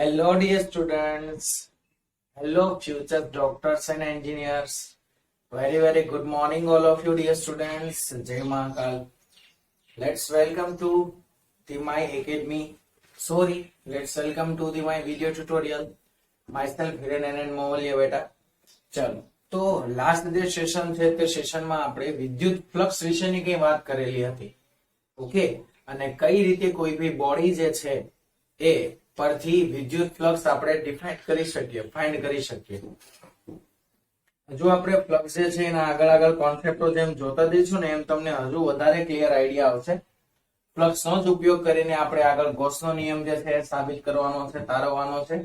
Hello, dear students. Hello, future doctors and engineers. Very good morning, all of you, dear students. Jai Mahakal. Let's welcome to the My Academy. Let's welcome to the my video tutorial. Myself, Hiren and Movalia beta. ચલો તો last જે session છે તે સેશનમાં આપણે વિદ્યુત flux વિશેની કઈ વાત કરેલી હતી. ઓકે, અને કઈ રીતે કોઈ બી બોડી જે છે એ પરથી વિદ્યુત ફ્લક્સ આપણે ડિફાઇન કરી શકીએ, ફાઇન્ડ કરી શકીએ. જો આપણે ફ્લક્સ જે છે એના આગળ કોન્સેપ્ટો જેમ જોતા જઈશું ને એમ તમને હજુ વધારે ક્લિયર આઈડિયા આવશે. ફ્લક્સનો જ ઉપયોગ કરીને આપણે આગળ ગોસનો નિયમ જે છે સાબિત કરવાનો છે, તારવવાનો છે.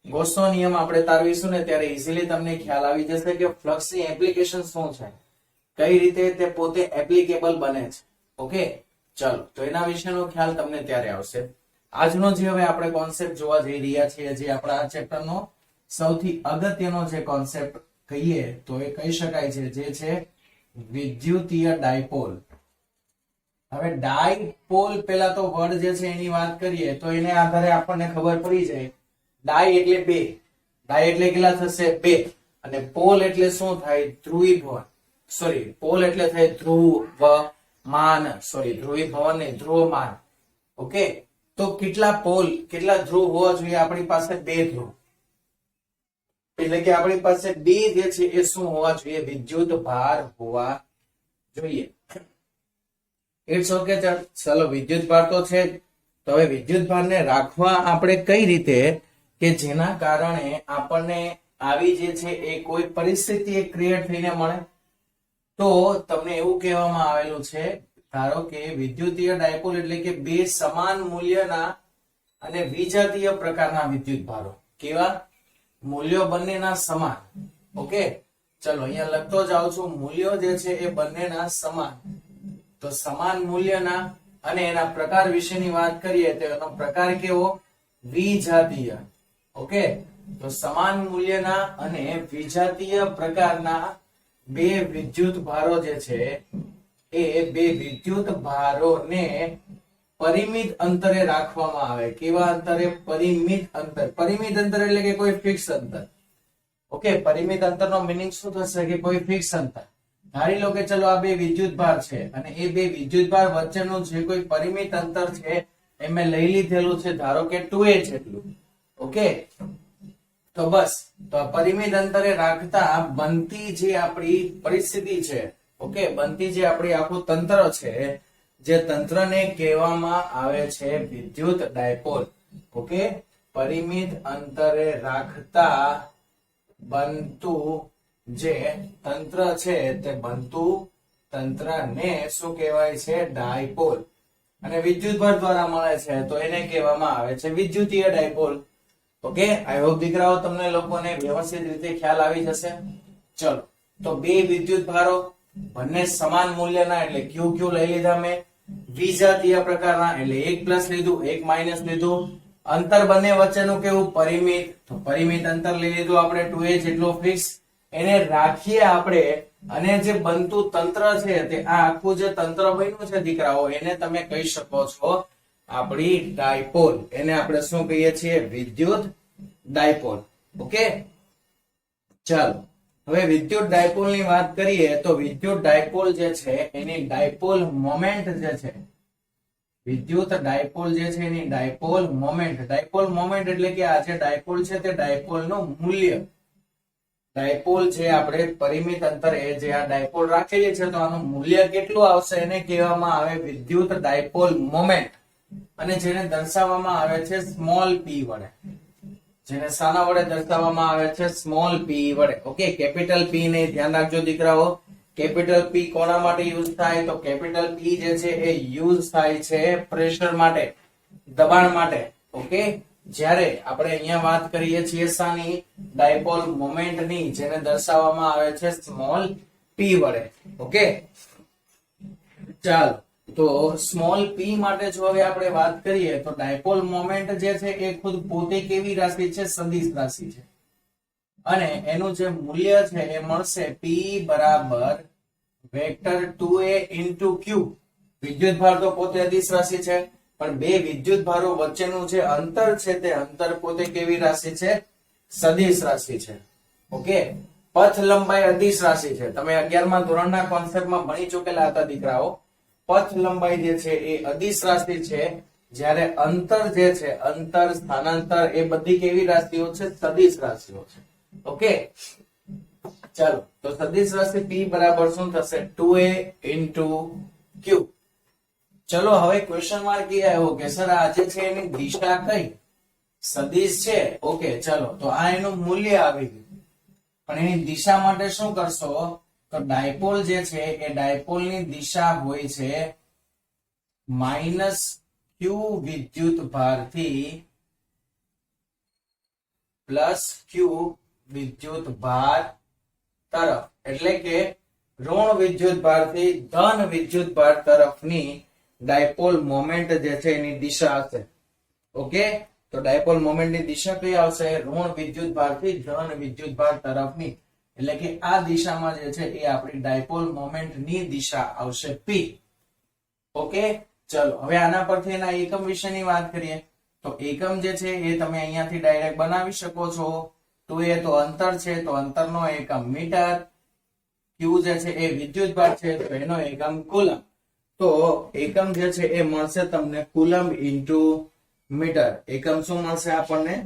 ગોસનો નિયમ આપણે તારવીશું ને ત્યારે ઇઝીલી તમને ખ્યાલ આવી જશે કે ફ્લક્સની એપ્લિકેશન શું છે, કઈ રીતે તે પોતે એપ્લિકેબલ બને છે. ઓકે, ચલો તો એના વિશેનો ખ્યાલ તમને ત્યારે આવશે. આજનો જે હવે આપણે કોન્સેપ્ટ જોવા જઈ રહ્યા છીએ, જે આપણા આ ચેપ્ટરનો સૌથી અગત્યનો જે કોન્સેપ્ટ કહીએ તો એ કહી શકાય છે જે છે વિદ્યુતીય ડાયપોલ. હવે ડાયપોલ પેલા તો વર્ડ જે છે એની વાત કરીએ તો એને આધારે આપણને ખબર પડી જાય. ડાય એટલે બે, ડાય એટલે કેટલા થશે? બે. અને પોલ એટલે શું થાય? ધ્રુવીભવન. પોલ એટલે થાય ધ્રુવમાન. ધ્રુવીભવન નહીં, ધ્રુવમાન. ઓકે, તો કેટલા પોલ, કેટલા ધ્રુવ હોવા જોઈએ? આપણી પાસે બે ધ્રુવ, એટલે કે આપણી પાસે બે જે છે એ શું હોવા જોઈએ? વિદ્યુત ભાર હોવા જોઈએ. It's okay. ચલો વિદ્યુત ભાર તો છે. તો હવે વિદ્યુત ભારને રાખવા આપણે કઈ રીતે કે જેના કારણે આપણને આવી જે છે એ કોઈ પરિસ્થિતિ ક્રિએટ થઈને મળે. તો તમને એવું કહેવામાં આવેલું છે, ધારો કે વિદ્યુતીય ડાયપોલ એટલે કે બે સમાન મૂલ્યના અને વિજાતીય પ્રકારના વિદ્યુત ભારો. કેવા? મૂલ્યો બંનેના સમાન. ઓકે, ચલો અહીંયા લખતો જાઉં છું. મૂલ્યો જે છે એ બંનેના સમાન. તો સમાન મૂલ્યના અને એના પ્રકાર વિશેની વાત કરીએ તો એનો પ્રકાર કેવો? વિજાતીય. ઓકે, તો સમાન મૂલ્યના અને વિજાતીય પ્રકારના બે વિદ્યુત ભારો જે છે એ બે વિદ્યુત ભારોને પરિમિત અંતરે રાખવામાં આવે. કેવા અંતરે? પરિમિત અંતર. પરિમિત અંતર એટલે કે કોઈ ફિક્સ અંતર. ઓકે, પરિમિત અંતરનો મીનિંગ શું થશે? કે કોઈ ફિક્સ અંતર. ધારી લો કે ચલો આ બે વિદ્યુત ભાર છે અને એ બે વિદ્યુત ભાર વચ્ચેનું જે કોઈ પરિમિત અંતર છે એ મેં લઈ લીધેલું છે, ધારો કે 2a જેટલું. ઓકે, તો બસ, તો આ પરિમિત અંતરે રાખતા બનતી જે આપણી પરિસ્થિતિ છે, ઓકે, બનતી જે આપણી આખું તંત્ર છે, જે તંત્રને કહેવામાં આવે છે વિદ્યુત ડાયપોલ. ઓકે, પરિમિત અંતરે રાખતા બનતું જે તંત્ર છે તે બનતું તંત્રને શું કહેવાય છે? ડાયપોલ. અને વિદ્યુત ભાર દ્વારા મળે છે તો એને કહેવામાં આવે છે વિદ્યુતીય ડાયપોલ. ઓકે, આઈ હોપ દીકરાઓ તમને લોકોને વ્યવસ્થિત રીતે ખ્યાલ આવી જશે. ચલો તો બે વિદ્યુત ભારો બંને સમાન મૂલ્યના એટલે ક્યુ ક્યુ લઈ લીધા મેં. વિજાતીય પ્રકારના એટલે એક પ્લસ લીધું, એક માઇનસ લીધું. અંતર બંને વચ્ચેનું કેવું? પરિમિત. તો પરિમિત અંતર લઈ લીધું આપણે 2a જેટલું ફિક્સ. એને રાખીએ આપણે અને જે બનતું તંત્ર છે તે આ આખું જે તંત્ર બન્યું છે દીકરાઓ એને તમે કહી શકો છો આપણી ડાયપોલ. એને આપણે શું કહીએ છીએ? વિદ્યુત ડાયપોલ. ઓકે, ચાલો હવે વિદ્યુત ડાયપોલ ની વાત કરીએ તો વિદ્યુત ડાયપોલ જે છે એની ડાયપોલ મોમેન્ટ જે છે, વિદ્યુત ડાયપોલ જે છે એની ડાયપોલ મોમેન્ટ. ડાયપોલ મોમેન્ટ એટલે કે આ જે ડાયપોલ છે તે ડાયપોલ નું મૂલ્ય. ડાયપોલ જે આપણે પરિમિત અંતરે જે આ ડાયપોલ રાખેલી છે તો આનું મૂલ્ય કેટલું આવશે એને કહેવામાં આવે વિદ્યુત ડાયપોલ મોમેન્ટ. અને જેને દર્શાવવામાં આવે છે સ્મોલ p વડે. જેને શાના વડે દર્શાવવામાં આવે છે? સ્મોલ p વડે. ઓકે, કેપિટલ p ને ધ્યાન રાખજો દીકરાઓ. કેપિટલ p કોના માટે યુઝ થાય? તો કેપિટલ p જે છે એ યુઝ થાય છે પ્રેશર માટે, દબાણ માટે. ઓકે, જ્યારે આપણે અહીંયા વાત કરીએ છીએ શાની? ડાયપોલ મોમેન્ટની, જેને દર્શાવવામાં આવે છે સ્મોલ p વડે. ઓકે, ચાલો તો સ્મોલ p માટે જો હવે આપણે વાત કરીએ તો ડાયપોલ મોમેન્ટ જે છે એ ખુદ પોતે કેવી રાશિ છે? સદિશ રાશિ છે. અને એનું જે મૂલ્ય છે એ મળશે p બરાબર વેક્ટર 2a into q. વિદ્યુત ભાર તો પોતે અદિશ રાશિ છે પણ બે વિદ્યુત ભારો વચ્ચેનું જે અંતર છે તે અંતર પોતે કેવી રાશિ છે? સદિશ રાશિ છે. ઓકે, પથ લંબાઈ અદિશ રાશિ છે. તમે 11મા ધોરણના કોન્સેપ્ટમાં ભણી ચૂકેલા હતા દીકરાઓ. પથ લંબાઈ જે છે એ અદિશ રાશિ છે, જ્યારે અંતર જે છે, અંતર, સ્થાનાંતર, એ બધી કેવી રાશિઓ છે? સદિશ રાશિઓ છે. ઓકે, ચાલો તો સદિશ રાશિ P બરાબર શું થશે? 2a into q. ચલો હવે ક્વેશ્ચન માર્ક એ આવ્યો કે સર આ જે છે એની દિશા કઈ? સદિશ છે. ઓકે, ચાલો તો આ એનું મૂલ્ય આવી ગયું, પણ એની દિશા માટે શું કરશો? તો ડાયપોલ જે છે એ ડાયપોલની દિશા હોય છે -q વિદ્યુત ભારથી +q વિદ્યુત ભાર તરફ, એટલે કે ઋણ વિદ્યુત ભારથી ધન વિદ્યુત ભાર તરફની ડાયપોલ મોમેન્ટ જે છે એની દિશા હશે. ઓકે, તો ડાયપોલ મોમેન્ટની દિશા કઈ આવશે? ઋણ વિદ્યુત ભારથી ધન વિદ્યુત ભાર તરફની, એટલે કે આ દિશામાં જે છે એ આપણી ડાયપોલ મોમેન્ટની દિશા આવશે P. ઓકે, ચલો હવે આના પરથી એના એકમ વિશેની વાત કરીએ. તો એકમ જે છે એ તમે અહીંયાથી ડાયરેક્ટ બનાવી શકો છો. તો એ તો અંતર છે, તો અંતરનો એકમ મીટર. q જે છે એ વિદ્યુત ભાર છે, તો એનો એકમ કુલમ. તો એકમ જે છે એ મળશે તમને કુલમ ઇન્ટુ મીટર. એકમ શું મળશે આપણને?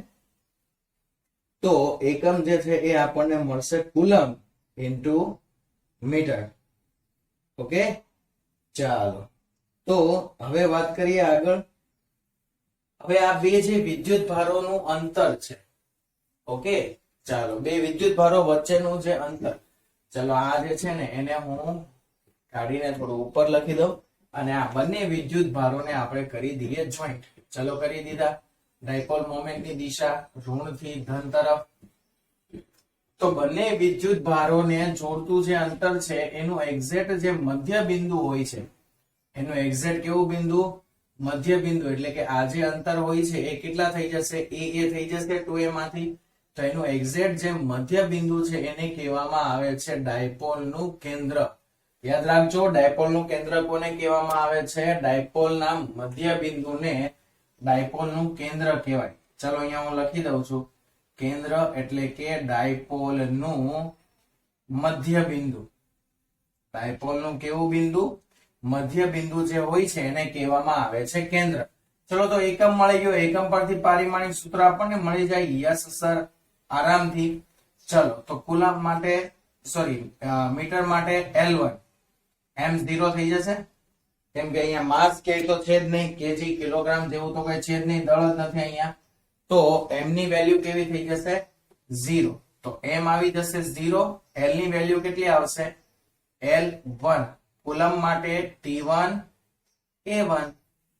તો એકમ જે છે એ આપણને મળશે કુલમ ઇન્ટુ મીટર. ઓકે, ચાલો તો હવે વાત કરીએ આગળ. હવે આ બે જે વિદ્યુત ભારોનું અંતર છે. ઓકે, ચાલો બે વિદ્યુત ભારો વચ્ચેનું જે અંતર, ચલો આ જે છે ને એને હું કાઢીને થોડું ઉપર લખી દઉં, અને આ બંને વિદ્યુત ભારોને આપણે કરી દઈએ જોઈન્ટ. ચલો કરી દીધા. ડાયપોલ મોમેન્ટની દિશા ઋણ થી ધન તરફ. તો બંને વિદ્યુત ભારોને જોડતું જે અંતર છે એનું એક્ઝેક્ટ જે મધ્ય બિંદુ હોય છે, એનું એક્ઝેક્ટ કેવું બિંદુ? મધ્ય બિંદુ. એટલે કે આ જે અંતર હોય છે એ કેટલા થઈ જશે? a થઈ જશે 2a માંથી. તો એનું એક્ઝેક્ટ જે મધ્ય બિંદુ છે એને કહેવામાં આવે છે ડાયપોલ નું કેન્દ્ર. યાદ રાખજો, ડાયપોલ નું કેન્દ્ર કોને કહેવામાં આવે છે? ડાયપોલ ના મધ્ય બિંદુને ડાયપોલ નું કેન્દ્ર કહેવાય. ચલો અહીંયા હું લખી દઉં છું. કેન્દ્ર એટલે કે ડાયપોલ નું મધ્ય બિંદુ. ડાયપોલ નું કેવું બિંદુ? મધ્ય બિંદુ જે હોય છે એને કહેવામાં આવે છે કેન્દ્ર. ચલો તો એકમ મળી ગયો. એકમ પરથી પારિમાણિક સૂત્ર આપણને મળી જાય. યસ સર, આરામથી. ચલો તો કુલમ માટે મીટર માટે L1 m0 થઈ જશે, કેમ કે અહીંયા માસ કે તો છે જ નહીં, કેજી કિલોગ્રામ જેવું તો કઈ છે જ નહીં, દળ જ નથી અહીંયા. તો m ની વેલ્યુ કેવી થઈ જશે? 0. તો m આવી જશે 0. L ની વેલ્યુ કેટલી આવશે? L1. કુલમ માટે T1 A1.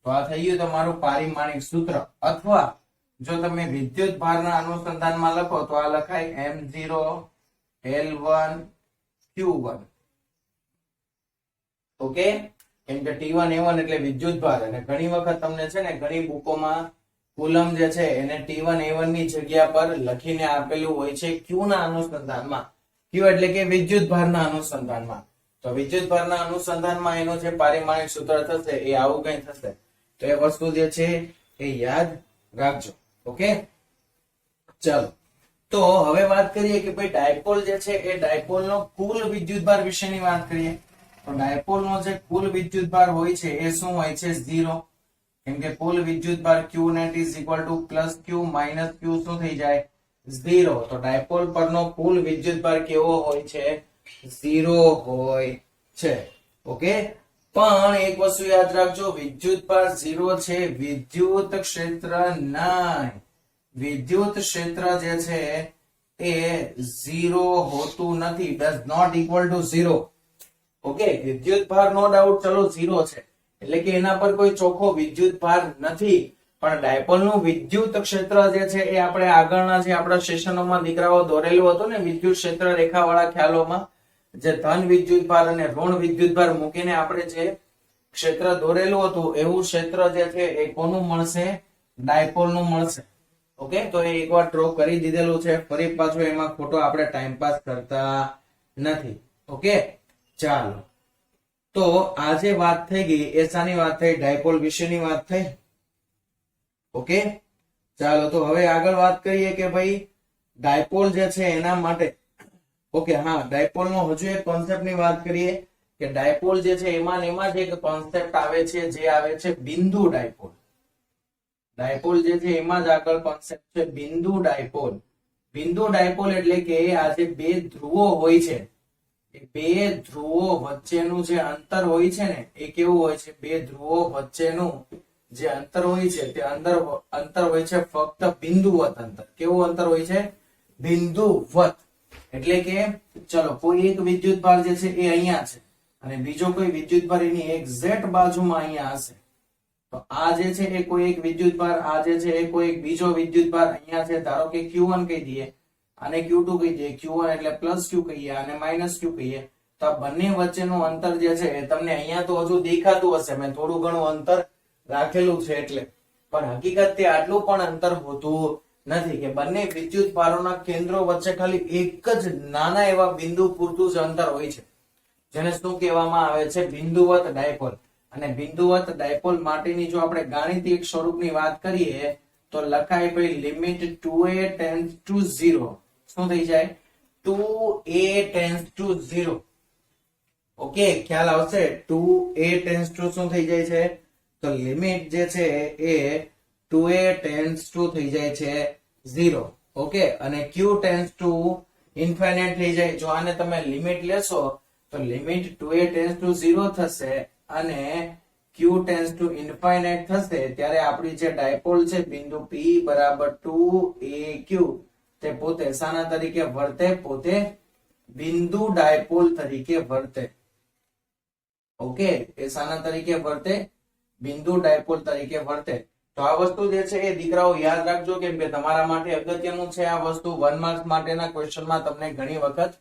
તો આ થઈ ગયું તમારું પારિમાણિક સૂત્ર. અથવા જો તમે વિદ્યુત ભારના અનુસંધાનમાં લખો તો આ લખાય m0 L1 Q1. ઓકે, કેમ કે T1 A1 એટલે વિદ્યુત ભાર, અને ઘણી વખત તમને છે ને ઘણી બુકોમાં કુલમ જે છે એને T1 A1 ની જગ્યા પર લખીને આપેલું હોય છે Q ના અનુસંધાનમાં. Q એટલે કે વિદ્યુત ભારના અનુસંધાનમાં. તો વિદ્યુત ભારના અનુસંધાનમાં એનું જે પારિમાણિક સૂત્ર થશે એ આવું કઈ થશે. તો એ વસ્તુ જે છે એ યાદ રાખજો. ઓકે, ચાલો તો હવે વાત કરીએ કે ભાઈ ડાયપોલ જે છે એ ડાયપોલ નો કુલ વિદ્યુતભાર વિશેની વાત કરીએ. તો ડાયપોલ નો જે કુલ વિદ્યુતભાર હોય છે એ શું હોય છે? 0. કેમ કે કુલ વિદ્યુતભાર q net is equal to plus q minus q શું થઈ જાય? 0. તો ડાયપોલ પરનો કુલ વિદ્યુતભાર કેવો હોય છે? 0 હોય છે. ઓકે, પણ એક વસ્તુ યાદ રાખજો, વિદ્યુતભાર 0 છે, વિદ્યુત ક્ષેત્ર નહીં. વિદ્યુત ક્ષેત્ર જે છે એ 0 હોતું નથી. does not equal to 0. Okay, વિદ્યુતભાર નો ડાઉટ ચલો 0 છે, એટલે કે એના પર કોઈ ચોખ્ખો વિદ્યુતભાર નથી. પણ ડાયપોલ નું વિદ્યુત ક્ષેત્ર જે છે એ આપણે આગળના જે આપણા સેશનોમાં દીકરાઓ દોરેલું હતું ને વિદ્યુત ક્ષેત્ર રેખાવાળા ખ્યાલોમાં, જે ધન વિદ્યુતભાર અને ઋણ વિદ્યુતભાર મૂકીને આપણે જે ક્ષેત્ર દોરેલું હતું એવું ક્ષેત્ર જે છે એ કોનું મળશે? ડાયપોલ નું મળશે. ઓકે, તો એ એકવાર ડ્રો કરી દીધેલું છે, ફરી પાછું એમાં ખોટો આપણે ટાઈમ પાસ કરતા નથી. ઓકે, ચાલો તો આજે વાત થઈ ગઈ એ શાની વાત થઈ? ડાયપોલ વિશેની વાત થઈ. ઓકે, ચાલો તો હવે આગળ વાત કરીએ કે ભાઈ ડાયપોલ જે છે એના માટે ઓકે હા ડાયપોલ નો હજુ એક કોન્સેપ્ટ ની વાત કરીએ કે ડાયપોલ જે છે એમાં ને એમાં જ એક કોન્સેપ્ટ આવે છે જે આવે છે બિંદુ ડાયપોલ. ડાયપોલ જે છે એમાં જ આગળ કોન્સેપ્ટ છે બિંદુ ડાયપોલ. બિંદુ ડાયપોલ એટલે કે આ જે બે ધ્રુવો હોય છે એ બે ધ્રુવો વચ્ચેનું જે અંતર હોય છે ને એ કેવું હોય છે, બે ધ્રુવો વચ્ચેનું જે અંતર હોય છે તે અંતર હોય છે ફક્ત બિંદુવત અંતર. કેવું અંતર હોય છે? બિંદુવત. એટલે કે ચલો કોઈ એક વિદ્યુત ભાર જે છે એ અહીંયા છે અને બીજો કોઈ વિદ્યુત ભાર એની એક્ઝેક્ટ બાજુમાં અહીંયા હશે, તો આ જે છે એ કોઈ એક વિદ્યુત ભાર, આ જે છે એ કોઈ એક બીજો વિદ્યુત ભાર અહીંયા છે, ધારો કે Q1 કહી દઈએ, આને Q2 કહી દઈએ, Q1 એટલે પ્લસ Q કહીએ અને માઇનસ Q કહીએ, તો આ બંને વચ્ચેનું અંતર જે છે એ તમને અહીંયા તો હજુ દેખાતું હશે, મેં થોડું ઘણું અંતર રાખેલું છે એટલે, પણ હકીકત તે આટલું પણ અંતર હોતું નથી કે બંને વિદ્યુત ભારોના કેન્દ્રો વચ્ચે ખાલી એક જ નાના એવા બિંદુ પૂરતું જ અંતર હોય છે, જેને શું કહેવામાં આવે છે? બિંદુવત ડાયપોલ. અને બિંદુવત ડાયપોલ માટેની જો આપણે ગાણિતિક સ્વરૂપની વાત કરીએ તો લખાય ભાઈ લિમિટ 2a ટેન્ડ્સ ટુ 0. શું થઈ જાય? 2a tends to 0. ઓકે, ખ્યાલ આવશે? 2a ટેન્ડ્સ ટુ શું થઈ જાય છે? તો લિમિટ જે છે એ 2a ટેન્ડ્સ ટુ થઈ જાય છે 0. ઓકે, અને q ટેન્ડ્સ ટુ ઇન્ફાઇનાઇટ થઈ જાય. જો આને તમે લિમિટ લેશો તો લિમિટ 2a ટેન્ડ્સ ટુ 0 થશે અને q ટેન્ડ્સ ટુ ઇન્ફાઇનાઇટ થશે, ત્યારે આપણી જે ડાયપોલ છે બિંદુ p બરાબર 2aq તે પોતે શાના તરીકે વર્તે? પોતે બિંદુ ડાયપોલ તરીકે વર્તે. ઓકે, એ શાના તરીકે વર્તે? બિંદુ ડાયપોલ તરીકે વર્તે. તો આ વસ્તુ જે છે એ દીકરાઓ યાદ રાખજો, કેમ કે તમારા માટે અગત્યનું છે આ વસ્તુ. 1 માર્ક્સ માટેના ક્વેશ્ચનમાં તમને ઘણી વખત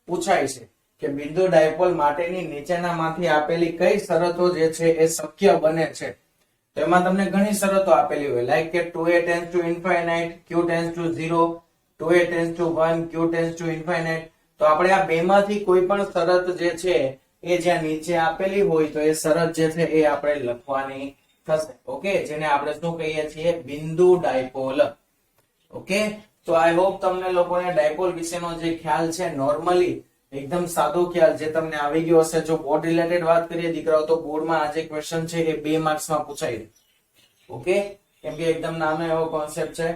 પૂછાય છે કે બિંદુ ડાયપોલ માટેની નીચેનામાંથી આપેલી કઈ શરતો જે છે એ શક્ય બને છે. તો એમાં તમને ઘણી શરતો આપેલી હોય, લાઈક કે 2a tends to infinite, q tends to 0, 2a tends to 1, q tends to infinite. તો આપણે આ બેમાંથી કોઈ પણ શરત જે છે એ જ્યાં નીચે આપેલી હોય તો એ શરત જે છે એ આપણે લખવાની થશે. ઓકે, જેને આપણે શું કહીએ છીએ? બિંદુ ડાયપોલ. ઓકે, તો આઈ હોપ તમને લોકોને ડાયપોલ વિશેનો જે ખ્યાલ છે નોર્મલી એકદમ સાદો ખ્યાલ જે તમને આવી ગયો હશે. જો બોર્ડ રિલેટેડ વાત કરીએ દીકરાઓ તો બોર્ડમાં આ જે ક્વેશ્ચન છે એ 2 માર્ક્સમાં પૂછાય. ઓકે, કેમ કે એકદમ નાનો એવો કોન્સેપ્ટ છે.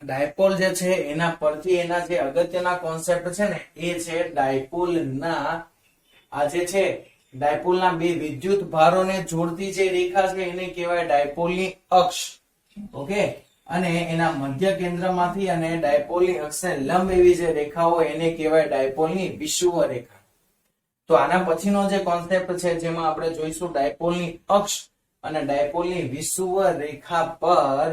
ડાયપોલ જે છે એના પરથી એના જે અગત્યના કોન્સેપ્ટ છે ને એ છે ડાયપોલના આ જે છે ડાયપોલના બે વિદ્યુત ભારોને જોડતી જે રેખા છે એને કહેવાય ડાયપોલની અક્ષ. ઓકે, અને એના મધ્ય કેન્દ્રમાંથી અને ડાયપોલની અક્ષને લંબ એવી જે રેખા હોય એને કહેવાય ડાયપોલની વિષુવ રેખા. તો આના પછીનો જે કોન્સેપ્ટ છે જેમાં આપણે જોઈશું ડાયપોલની અક્ષ અને ડાયપોલની વિષુવ રેખા પર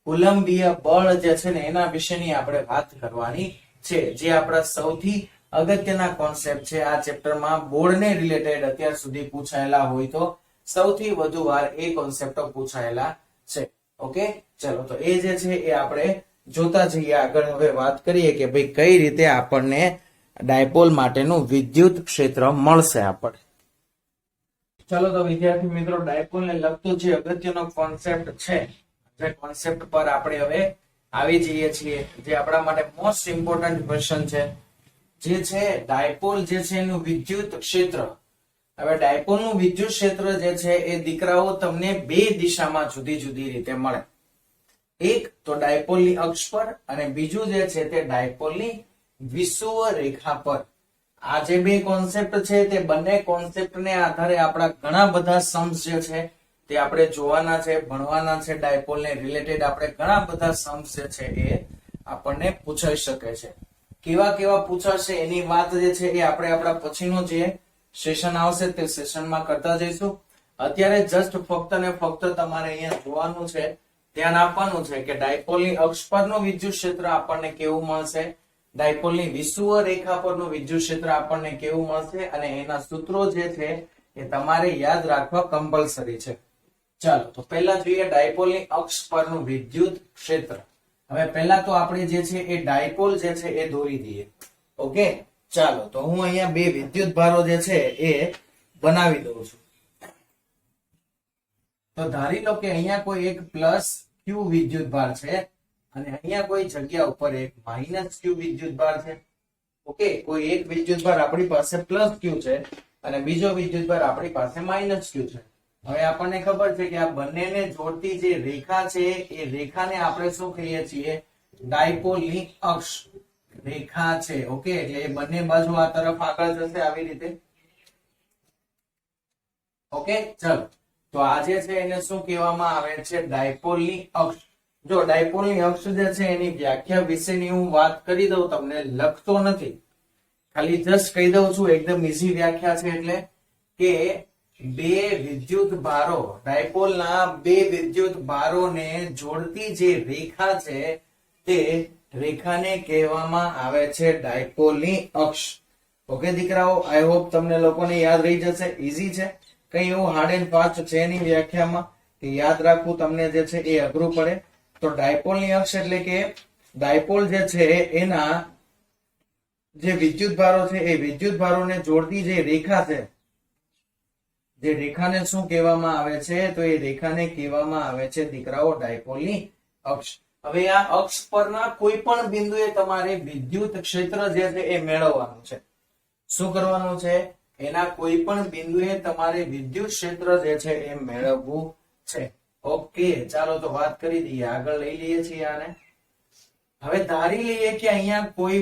કુલંબીય બળ જે છે ને એના વિશેની આપણે વાત કરવાની છે, જે આપણા સૌથી અગત્યના કોન્સેપ્ટ છે આ ચેપ્ટરમાં. બોર્ડને રિલેટેડ અત્યાર સુધી પૂછાયેલા હોય તો સૌથી વધુ વાર એ કોન્સેપ્ટો પૂછાયેલા છે. ઓકે, ચલો તો એ જે છે એ આપણે જોતા જઈએ. આગળ હવે વાત કરીએ કે ભાઈ કઈ રીતે આપણને ડાયપોલ માટેનું વિદ્યુત ક્ષેત્ર મળશે આપણે. ચલો તો વિદ્યાર્થી મિત્રો, ડાયપોલને લગતો જે અગત્યનો કોન્સેપ્ટ છે જે કોન્સેપ્ટ પર આપણે હવે આવી જઈએ છીએ, જે આપણા માટે મોસ્ટ ઇમ્પોર્ટન્ટ ક્વેશ્ચન છે, જે છે ડાયપોલ જે છે એનું વિદ્યુત ક્ષેત્ર. હવે ડાયપોલનું વિદ્યુત ક્ષેત્ર જે છે એ દીકરાઓ તમને બે દિશામાં જુદી જુદી રીતે મળે. એક તો ડાયપોલની અક્ષ પર અને બીજું જે છે તે ડાયપોલની વિષુવ રેખા પર. આ જે બે કોન્સેપ્ટ છે તે બંને કોન્સેપ્ટને આધારે આપણા ઘણા બધા સમ્સ જે છે તે આપણે જોવાના છે, ભણવાના છે. ડાયપોલને રિલેટેડ આપણે ઘણા બધા સમ્સ જે છે એ આપણને પૂછાઈ શકે છે. કેવા કેવા પૂછાશે એની વાત જે છે એ આપણે આપણા પછીનો જે સેશન આવશે તે સેશનમાં કરતા જઈશું. અત્યારે જસ્ટ ફક્ત ને ફક્ત તમારે અહીંયા જોવાનું છે, ધ્યાન આપવાનું છે કે ડાયપોલની અક્ષ પરનું વિદ્યુત ક્ષેત્ર આપણને કેવું મળશે, ડાયપોલની વિષુવ રેખા પરનું વિદ્યુત ક્ષેત્ર આપણને કેવું મળશે, અને એના સૂત્રો જે છે એ તમારે યાદ રાખવા કમ્પલસરી છે. ચાલો તો પહેલા જોઈએ ડાયપોલની અક્ષ પરનું વિદ્યુત ક્ષેત્ર. હવે પહેલા તો આપણે જે છે એ ડાયપોલ જે છે એ દોરી દઈએ. ઓકે, ચાલો તો હું અહીંયા બે વિદ્યુત ભારો જે છે એ બનાવી દઉં છું. તો ધારી લો કે અહીંયા કોઈ એક પ્લસ q ક્યુ વિદ્યુત ભાર છે અને અહીંયા કોઈ જગ્યા ઉપર એક માઇનસ ક્યુ વિદ્યુત ભાર છે. ઓકે, કોઈ એક વિદ્યુત ભાર આપણી પાસે પ્લસ ક્યુ છે અને બીજો વિદ્યુત ભાર આપણી પાસે માઇનસ ક્યુ છે. હવે આપણને ખબર છે કે આ બંનેને જોડતી જે રેખા છે એ રેખાને આપણે શું કહીએ છીએ? ડાયપોલની અક્ષ રેખા છે. ઓકે, એટલે એ બંને બાજુ આ તરફ આગળ જશે આવી રીતે. ઓકે, ચલો તો આજે છે એને શું કહેવામાં આવે છે? ડાયપોલની અક્ષ. જો ડાયપોલની અક્ષ જે છે એની વ્યાખ્યા વિશેની હું વાત કરી દઉં, તમને લખતો નથી, ખાલી જસ્ટ કહી દઉં છું, એકદમ ઈઝી વ્યાખ્યા છે. એટલે કે બે વિદ્યુત ભારો, ડાયપોલના બે વિદ્યુત ભારોને જોડતી જે રેખા છે તે રેખાને કહેવામાં આવે છે ડાયપોલની અક્ષ. ઓકે દીકરાઓ, આઈ હોપ તમને લોકોને યાદ રહી જશે. ઈઝી છે, કઈ એવું હાર્ડ એન્ડ ફાસ્ટ છે એની વ્યાખ્યામાં કે યાદ રાખવું તમને જે છે એ અઘરું પડે. તો ડાયપોલની અક્ષ એટલે કે ડાયપોલ જે છે એના જે વિદ્યુત ભારો છે એ વિદ્યુત ભારોને જોડતી જે રેખા છે, જે રેખાને શું કહેવામાં આવે છે? તો એ રેખાને કહેવામાં આવે છે દીકરાઓ ડાયપોલની અક્ષ. હવે આ અક્ષ પરના કોઈ પણ બિંદુએ તમારે વિદ્યુત ક્ષેત્ર જે છે એ મેળવવાનું છે. શું કરવાનું છે? એના કોઈ પણ બિંદુએ તમારે વિદ્યુત ક્ષેત્ર જે છે એ મેળવવું છે. ઓકે, ચાલો તો વાત કરી દઈએ, આગળ લઈ લઈએ છીએ આને. હવે ધારી લઈએ કે અહીંયા કોઈ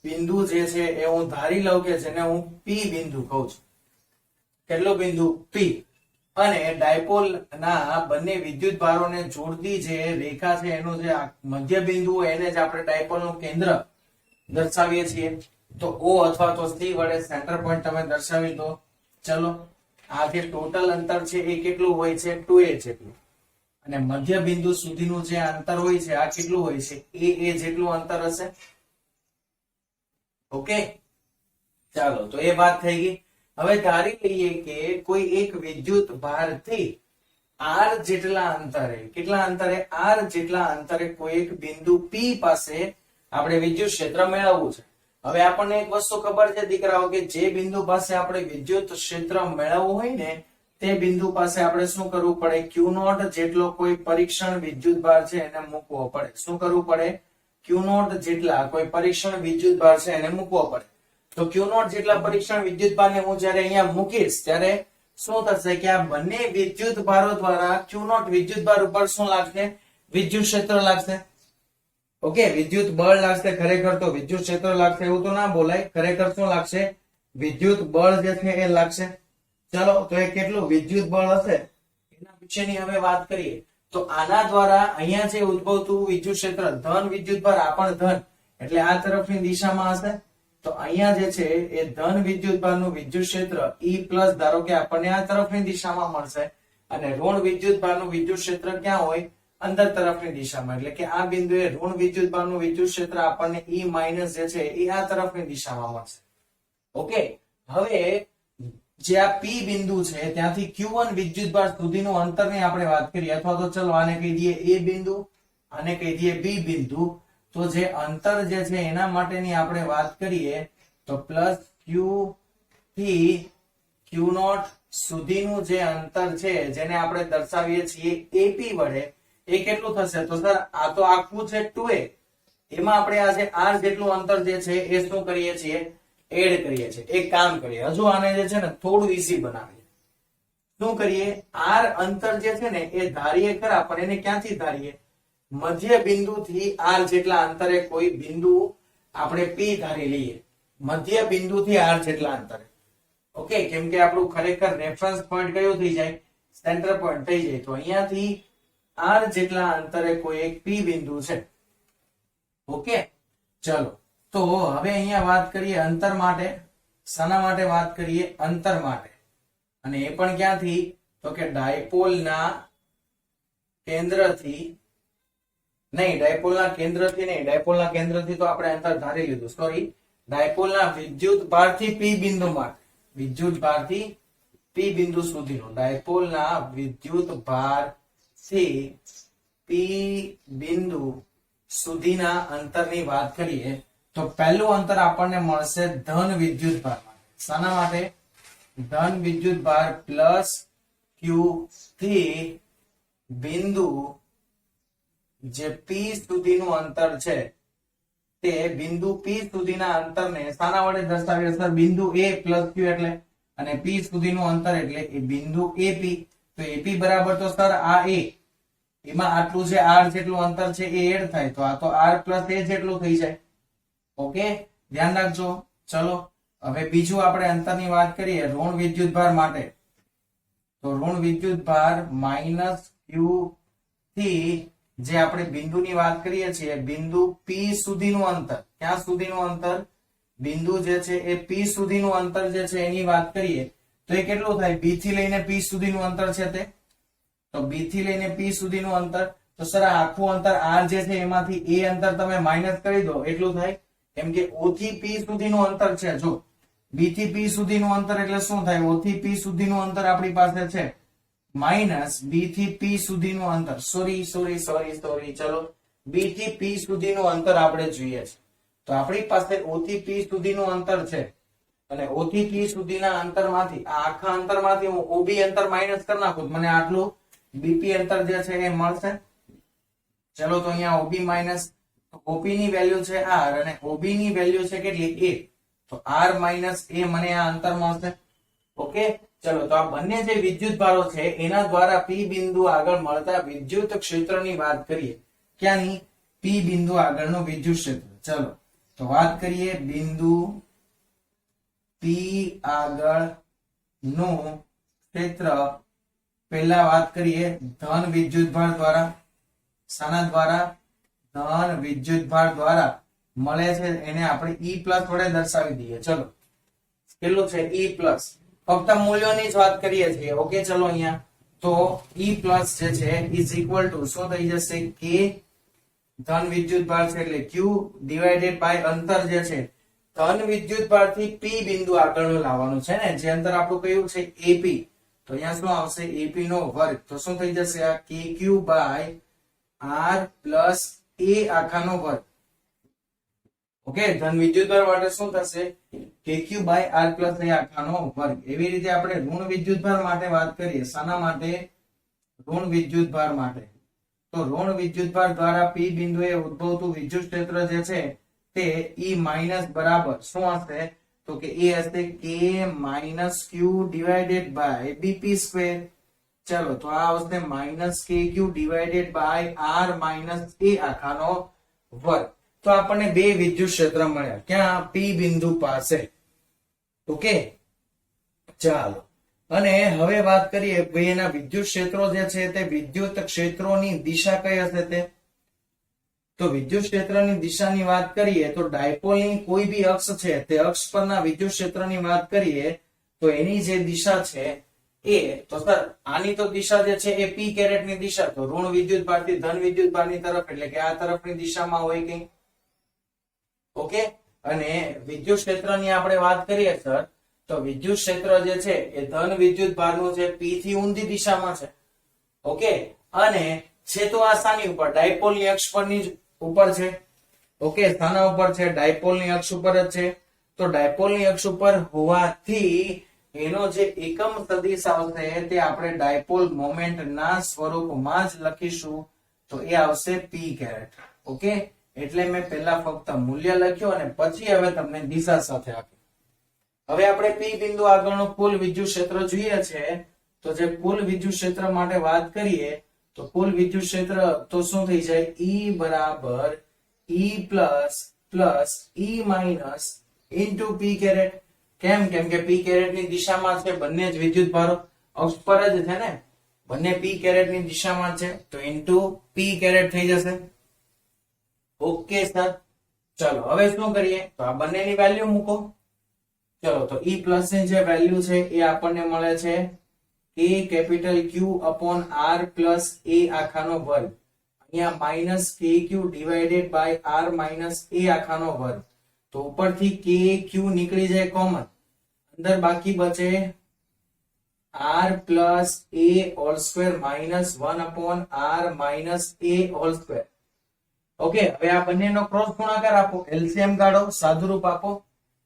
બિંદુ જે છે એ હું ધારી લઉં કે જેને હું પી બિંદુ કહું છું. કેટલો બિંદુ? પી. અને ડાયપોલ ના બંને વિદ્યુત ભારોને જોડતી જે રેખા છે એનું જે મધ્ય બિંદુ એને જ આપણે ડાયપોલ નું કેન્દ્ર દર્શાવીએ છીએ. તો O અથવા તો C વડે સેન્ટર પોઈન્ટ તમે દર્શાવી દો. ચલો, આ જે ટોટલ અંતર છે એ કેટલું હોય છે? 2a જેટલું. અને મધ્ય બિંદુ સુધીનું જે અંતર હોય છે આ કેટલું હોય છે? a જેટલું અંતર હશે. ઓકે, ચાલો તો એ વાત થઈ ગઈ. હવે ધારી લઈએ કે કોઈ એક વિદ્યુત ભારથી r જેટલા અંતરે, કેટલા અંતરે? r જેટલા અંતરે કોઈ એક બિંદુ P પાસે આપણે વિદ્યુત ક્ષેત્ર મેળવવું છે. હવે આપણને એક વસ્તુ ખબર છે દીકરાઓ કે જે બિંદુ પાસે આપણે વિદ્યુત ક્ષેત્ર મેળવવું હોય ને તે બિંદુ પાસે આપણે શું કરવું પડે? Q0 જેટલો કોઈ પરીક્ષણ વિદ્યુત ભાર છે એને મૂકવો પડે. શું કરવું પડે? Q0 જેટલા કોઈ પરીક્ષણ વિદ્યુત ભાર છે એને મૂકવો પડે. તો Q0 જેટલા પરીક્ષણ વિદ્યુત ભારને હું જ્યારે અહીંયા મૂકીશ ત્યારે શું થશે કે આ બંને વિદ્યુત ભારો દ્વારા Q0 વિદ્યુત ભાર ઉપર શું લાગશે? વિદ્યુત ક્ષેત્ર લાગશે. ઓકે, વિદ્યુત બળ લાગશે. ખરેખર તો વિદ્યુત ક્ષેત્ર લાગશે એવું તો ના બોલાય, ખરેખર શું લાગશે? વિદ્યુત બળ જે છે એ લાગશે. ચલો, તો એ કેટલું વિદ્યુત બળ હશે એના વિશેની હવે વાત કરીએ. તો આના દ્વારા અહીંયા જે ઉદ્ભવતું વિદ્યુત ક્ષેત્ર, ધન વિદ્યુત ભાર, આ પણ ધન એટલે આ તરફની દિશામાં હશે. તો અહીંયા જે છે એ ધન વિદ્યુત ભારનું વિદ્યુત ક્ષેત્ર E+ ધારો કે આપણને આ તરફની દિશામાં મળશે અને ઋણ વિદ્યુત ભારનું વિદ્યુત ક્ષેત્ર ક્યાં હોય? અંદર તરફની દિશામાં. એટલે કે આ બિંદુએ ઋણ વિદ્યુત ભારનું વિદ્યુત ક્ષેત્ર આપણને E- જે છે એ આ તરફની દિશામાં મળશે. ઓકે, હવે જે આ P બિંદુ છે ત્યાંથી Q1 વિદ્યુત ભાર સુધીનું અંતરની આપણે વાત કરીએ, અથવા તો ચલો આને કહી દઈએ A બિંદુ, આને કહી દઈએ B બિંદુ. તો જે અંતર જે છે એના માટેની આપણે વાત કરીએ તો પ્લસ Q થી Q0 સુધીનું જે અંતર છે જેને આપણે દર્શાવીએ છીએ AP વડે, એ કેટલું થશે? તો સર આ તો આખું છે 2a, એમાં આપણે આ જે r જેટલું અંતર જે છે એ શું કરીએ છીએ? એડ કરીએ છીએ. એક કામ કરીએ, હજુ આને જે છે ને થોડું ઈઝી બનાવીએ. શું કરીએ? r અંતર જે છે ને એ ધારીએ ખરા, પણ એને ક્યાંથી ધારીએ? મધ્ય બિંદુ થી r જેટલા અંતરે કોઈ બિંદુ આપણે P ધારી લઈએ. મધ્ય બિંદુ થી r જેટલા અંતરે. ઓકે, કેમ કે આપણું ખરેખર રેફરન્સ પોઈન્ટ કયો થઈ જાય? સેન્ટર પોઈન્ટ થઈ જાય. તો અહીંયાથી r જેટલા અંતરે કોઈ એક P બિંદુ છે. ઓકે, ચલો તો હવે અહીંયા વાત કરીએ અંતર માટે. શાના માટે વાત કરીએ? અંતર માટે. અને એ પણ ક્યાંથી? તો કે ડાયપોલના કેન્દ્રથી નહીં, ડાયપોલના કેન્દ્રથી નહીં, ડાયપોલના કેન્દ્રથી તો આપણે અંતર ધારી લીધું, સોરી. ડાયપોલના વિદ્યુત ભારથી P બિંદુ માટે, વિદ્યુત ભારથી P બિંદુ સુધીનું, ડાયપોલના વિદ્યુત ભારથી P બિંદુ સુધીના અંતરની વાત કરીએ તો પહેલું અંતર આપણને મળશે ધન વિદ્યુત ભાર માટે. શાના માટે? ધન વિદ્યુત ભાર, પ્લસ Q થી બિંદુ જે પી સુધીનું અંતર છે તે બિંદુ પી સુધીના અંતરને શાના વડે દર્શાવીએ સર? બિંદુ એ પ્લસ ક્યુ એટલે, અને પી સુધીનું અંતર એટલે એ બિંદુ એપી. તો એપી બરાબર તો સર આ એ, એમાં આટલું જે આર જેટલું અંતર છે એ એડ થાય, તો આ તો આર પ્લસ એ જેટલું થઈ જાય. ઓકે, ધ્યાન રાખજો. ચલો હવે બીજું આપણે અંતરની વાત કરીએ ઋણ વિદ્યુતભાર માટે. તો ઋણ વિદ્યુતભાર માઇનસ ક્યુ થી જે આપણે બિંદુની વાત કરીએ છીએ, બિંદુ પી સુધીનું અંતર, ક્યાં સુધીનું અંતર? બિંદુ જે છે એ પી સુધીનું અંતર જે છે એની વાત કરીએ તો એ કેટલું થાય? બી થી લઈને પી સુધીનું અંતર છે તે, તો બી થી લઈને પી સુધીનું અંતર. તો સર આ આખું અંતર આર જે છે એમાંથી એ અંતર તમે માઇનસ કરી દો એટલું થાય, કેમ કે ઓ થી પી સુધીનું અંતર છે. જો બી થી પી સુધીનું અંતર એટલે શું થાય? ઓ થી પી સુધીનું અંતર આપણી પાસે છે માઇનસ બી થી પી સુધીનું અંતર. સોરી ચલો બી થી પી સુધીનું અંતર આપણે જોઈએ છે. તો આપણી પાસે ઓ થી પી સુધીનું અંતર છે, અને ઓ થી પી સુધીના અંતરમાંથી આ આખા અંતરમાંથી હું ઓબી અંતર માઇનસ કરી નાખું, મને આટલું બીપી અંતર જે છે એ મળશે. ચલો તો અહીંયા ઓબી માઇનસ ઓપી ની વેલ્યુ છે આર, અને ઓબી ની વેલ્યુ છે કેટલી? એ. તો આર માઇનસ એ મને આ અંતર મળશે. ઓકે, ચલો તો આ બંને જે વિદ્યુત ભારો છે એના દ્વારા પી બિંદુ આગળ મળતા વિદ્યુત ક્ષેત્રની વાત કરીએ. ક્યાંની? પી બિંદુ આગળનું વિદ્યુત ક્ષેત્ર. ચલો તો વાત કરીએ બિંદુ પી આગળ નું ક્ષેત્ર. પહેલા વાત કરીએ ધન વિદ્યુતભાર દ્વારા. શાના દ્વારા? ધન વિદ્યુતભાર દ્વારા મળે છે એને આપણે ઈ પ્લસ વડે દર્શાવી દઈએ. ચલો કેટલું છે? ઈ પ્લસ. ફક્ત મૂલ્યોની જ વાત કરીએ છીએ. ઓકે, ચલો અહીંયા તો ઈ પ્લસ જે છે ઇઝ ઇક્વલ ટુ શું થઈ જશે? કે ધન વિદ્યુતભાર છે એટલે ક્યુ ડિવાઇડેડ બાય અંતર જે છે ધન વિદ્યુતભાર થી પી બિંદુ આગળનું લાવવાનું છે ને, જે અંતર આપણું કયું છે? એપી. તો અહીંયા શું આવશે? એપી નો વર્ગ. તો શું થઈ જશે? આ કે ક્યુ બાય આર પ્લસ એ આખાનો વર્ગ. ઓકે, ધન વિદ્યુતભાર માટે શું થશે? કે ક્યુ બાય આર પ્લસ એ આખાનો વર્ગ. એવી રીતે આપણે ઋણ વિદ્યુતભાર માટે વાત કરીએ. શાના માટે? ઋણ વિદ્યુતભાર માટે. તો ઋણ વિદ્યુતભાર દ્વારા પી બિંદુએ ઉદ્ભવતું વિદ્યુત ક્ષેત્ર જે છે તે ઈ માઇનસ બરાબર શું હશે? તો કે એ હશે કે minus Q divided by BP square. ચલો તો આ આવશે માઇનસ કે Q divided by R minus A આખાનો વર્ગ. તો આપણને બે વિદ્યુત ક્ષેત્ર મળ્યા. ક્યાં? પી બિંદુ પાસે. ઓકે, ચાલો અને હવે વાત કરીએ ભાઈ એના વિદ્યુત ક્ષેત્રો જે છે તે વિદ્યુત ક્ષેત્રોની દિશા કઈ હશે તે? તો વિદ્યુત ક્ષેત્રની દિશાની વાત કરીએ તો ડાયપોલની કોઈ બી અક્ષ છે તે અક્ષ પરના વિદ્યુત ક્ષેત્રની વાત કરીએ તો એની જે દિશા છે એ, તો સર આની તો દિશા જે છે એ પી કેરેટની દિશા, તો ઋણ વિદ્યુતભારથી ધન વિદ્યુતભારની તરફ એટલે કે આ તરફની દિશામાં હોય કઈ. ઓકે, અને વિદ્યુત ક્ષેત્રની આપણે વાત કરીએ સર તો વિદ્યુત ક્ષેત્ર જે છે એ ધન વિદ્યુતભારનું છે પી થી ઊંધી દિશામાં છે. ઓકે, અને છે તો આ શાની ઉપર? ડાયપોલની અક્ષ પરની ઉપર છે. ઓકે, શાના ઉપર છે? ડાયપોલની અક્ષ ઉપર જ છે. તો ડાયપોલની અક્ષ ઉપર હોવાથી એનો જે એકમ સદિશ આવશે તે આપણે ડાયપોલ મોમેન્ટ ના સ્વરૂપમાં જ લખીશું. તો એ આવશે પી કેરેટ. ઓકે, એટલે મેં પહેલા ફક્ત મૂલ્ય લખ્યું અને પછી હવે તમને દિશા સાથે આપ્યું. હવે આપણે પી બિંદુ આગળનું કુલ વિદ્યુત ક્ષેત્ર જોઈએ છે. તો જે કુલ વિદ્યુત ક્ષેત્ર માટે વાત કરીએ તો કુલ વિદ્યુત ક્ષેત્ર તો શું થઈ જાય? ઈ બરાબર ઈ પ્લસ પ્લસ ઈ માઇનસ ઇન્ટુ પી કેરેટ. કેમ? કેમ કે પી કેરેટ ની દિશામાં છે બંને જ વિદ્યુત ભારો અક્ષ પર જ છે ને, બંને પી કેરેટ ની દિશામાં છે તો ઇન્ટુ પી કેરેટ થઈ જશે. ઓકે સર, ચલો હવે શું કરીએ તો આ બંનેની વેલ્યુ મૂકો. ચલો તો ઈ પ્લસ ની જે વેલ્યુ છે એ આપણને મળે છે કે capital Q upon R plus A આખાનો વર્ગ. અહીંયા માઇનસ કે Q divided by R minus A આખાનો વર્ગ. તો ઉપરથી કે ક્યુ નીકળી જાય કોમન, અંદર બાકી બચે R plus A whole square minus 1 upon R minus A whole square. Okay, હવે આ બંનેનો ક્રોસ ગુણાકાર આપો, એલસીએમ કાઢો, સાદુરૂપ આપો.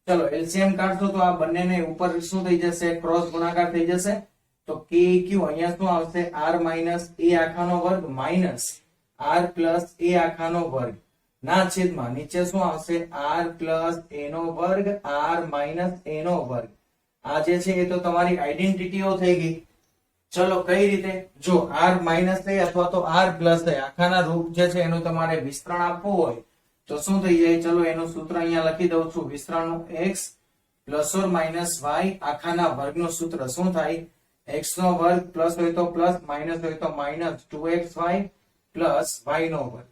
ચલો એલસીએમ કાઢશો તો આ બંનેને ઉપર શું થઈ જશે? ક્રોસ ગુણાકાર થઈ જશે. તો કે ક્યુ અહીંયા શું આવશે? આર માઇનસ એ આખાનો વર્ગ માઇનસ આર પ્લસ એ આખાનો વર્ગ ના છેદમાં નીચે શું આવશે આર પ્લસ એ નો વર્ગ આર માઇનસ એ નો વર્ગ. આ જે છે એ તો તમારી આઈડેન્ટિટીઓ થઈ ગઈ. ચલો કઈ રીતે, જો આર માઇનસ એ અથવા તો આર પ્લસ એ આખાના રૂપ જે છે એનું તમારે વિસ્તરણ આપવું હોય તો શું થઈ જાય, ચલો એનું સૂત્ર અહીંયા લખી દઉં છું. વિસ્તરણનું x plus or minus y આખાના વર્ગનું સૂત્ર શું થાય, x નો વર્ગ પ્લસ હોય તો પ્લસ માઇનસ હોય તો માઇનસ 2xy પ્લસ y નો વર્ગ.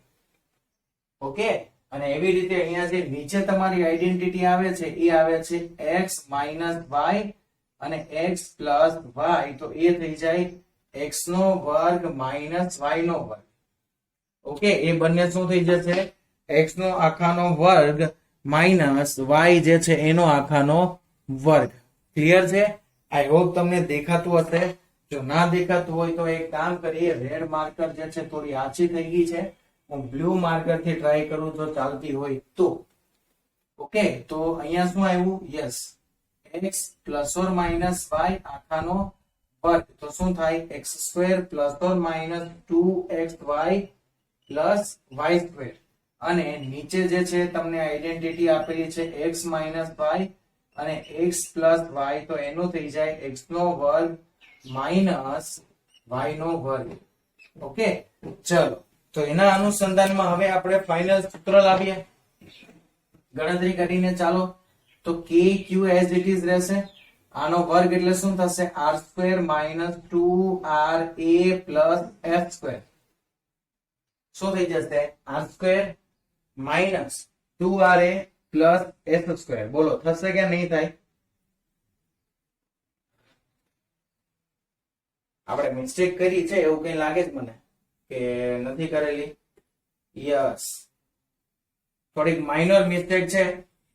ઓકે, અને એવી રીતે અહીંયા જે નીચે તમારી આઈડેન્ટિટી આવે છે એ આવે છે x માઇનસ y અને x પ્લસ y, તો એ થઈ જાય x નો વર્ગ માઇનસ y નો વર્ગ. ઓકે, એ બંને શું થઈ જશે, x નો આખાનો વર્ગ માઇનસ y જે છે એનો આખાનો વર્ગ. ક્લિયર છે? આઈ હોપ તમને દેખાતું હશે. જો ના દેખાતું હોય તો એક કામ કરીએ, રેડ માર્કર જે છે થોડી આછી થઈ ગઈ છે, હું બ્લુ માર્કર થી ટ્રાય કરું જો ચાલતી હોય તો. ઓકે, તો અહીંયા શું આવ્યું, yes x plus or minus y આખાનો વર્ગ, તો શું થાય x square plus or minus 2xy plus y square. અને નીચે જે છે તમને આઈડેન્ટિટી આપેલી છે x માઇનસ y અને x પ્લસ y, તો એનું થઈ જાય x નો વર્ગ માઇનસ y નો વર્ગ. ઓકે, ચલો તો એના અનુસંધાનમાં હવે આપણે ફાઇનલ સૂત્ર લાવીએ ગણતરી કરીને. ચાલો તો k q as it is રહેશે. આનો વર્ગ એટલે શું થશે, r square minus 2ra plus f square. શું થઈ જશે, r square minus 2ra plus f square. બોલો થશે કે નહીં થાય? આપણે મિસ્ટેક કરી છે એવું કઈ લાગે છે મને કે નથી કરેલી? યસ, થોડીક માઇનર મિસ્ટેક છે.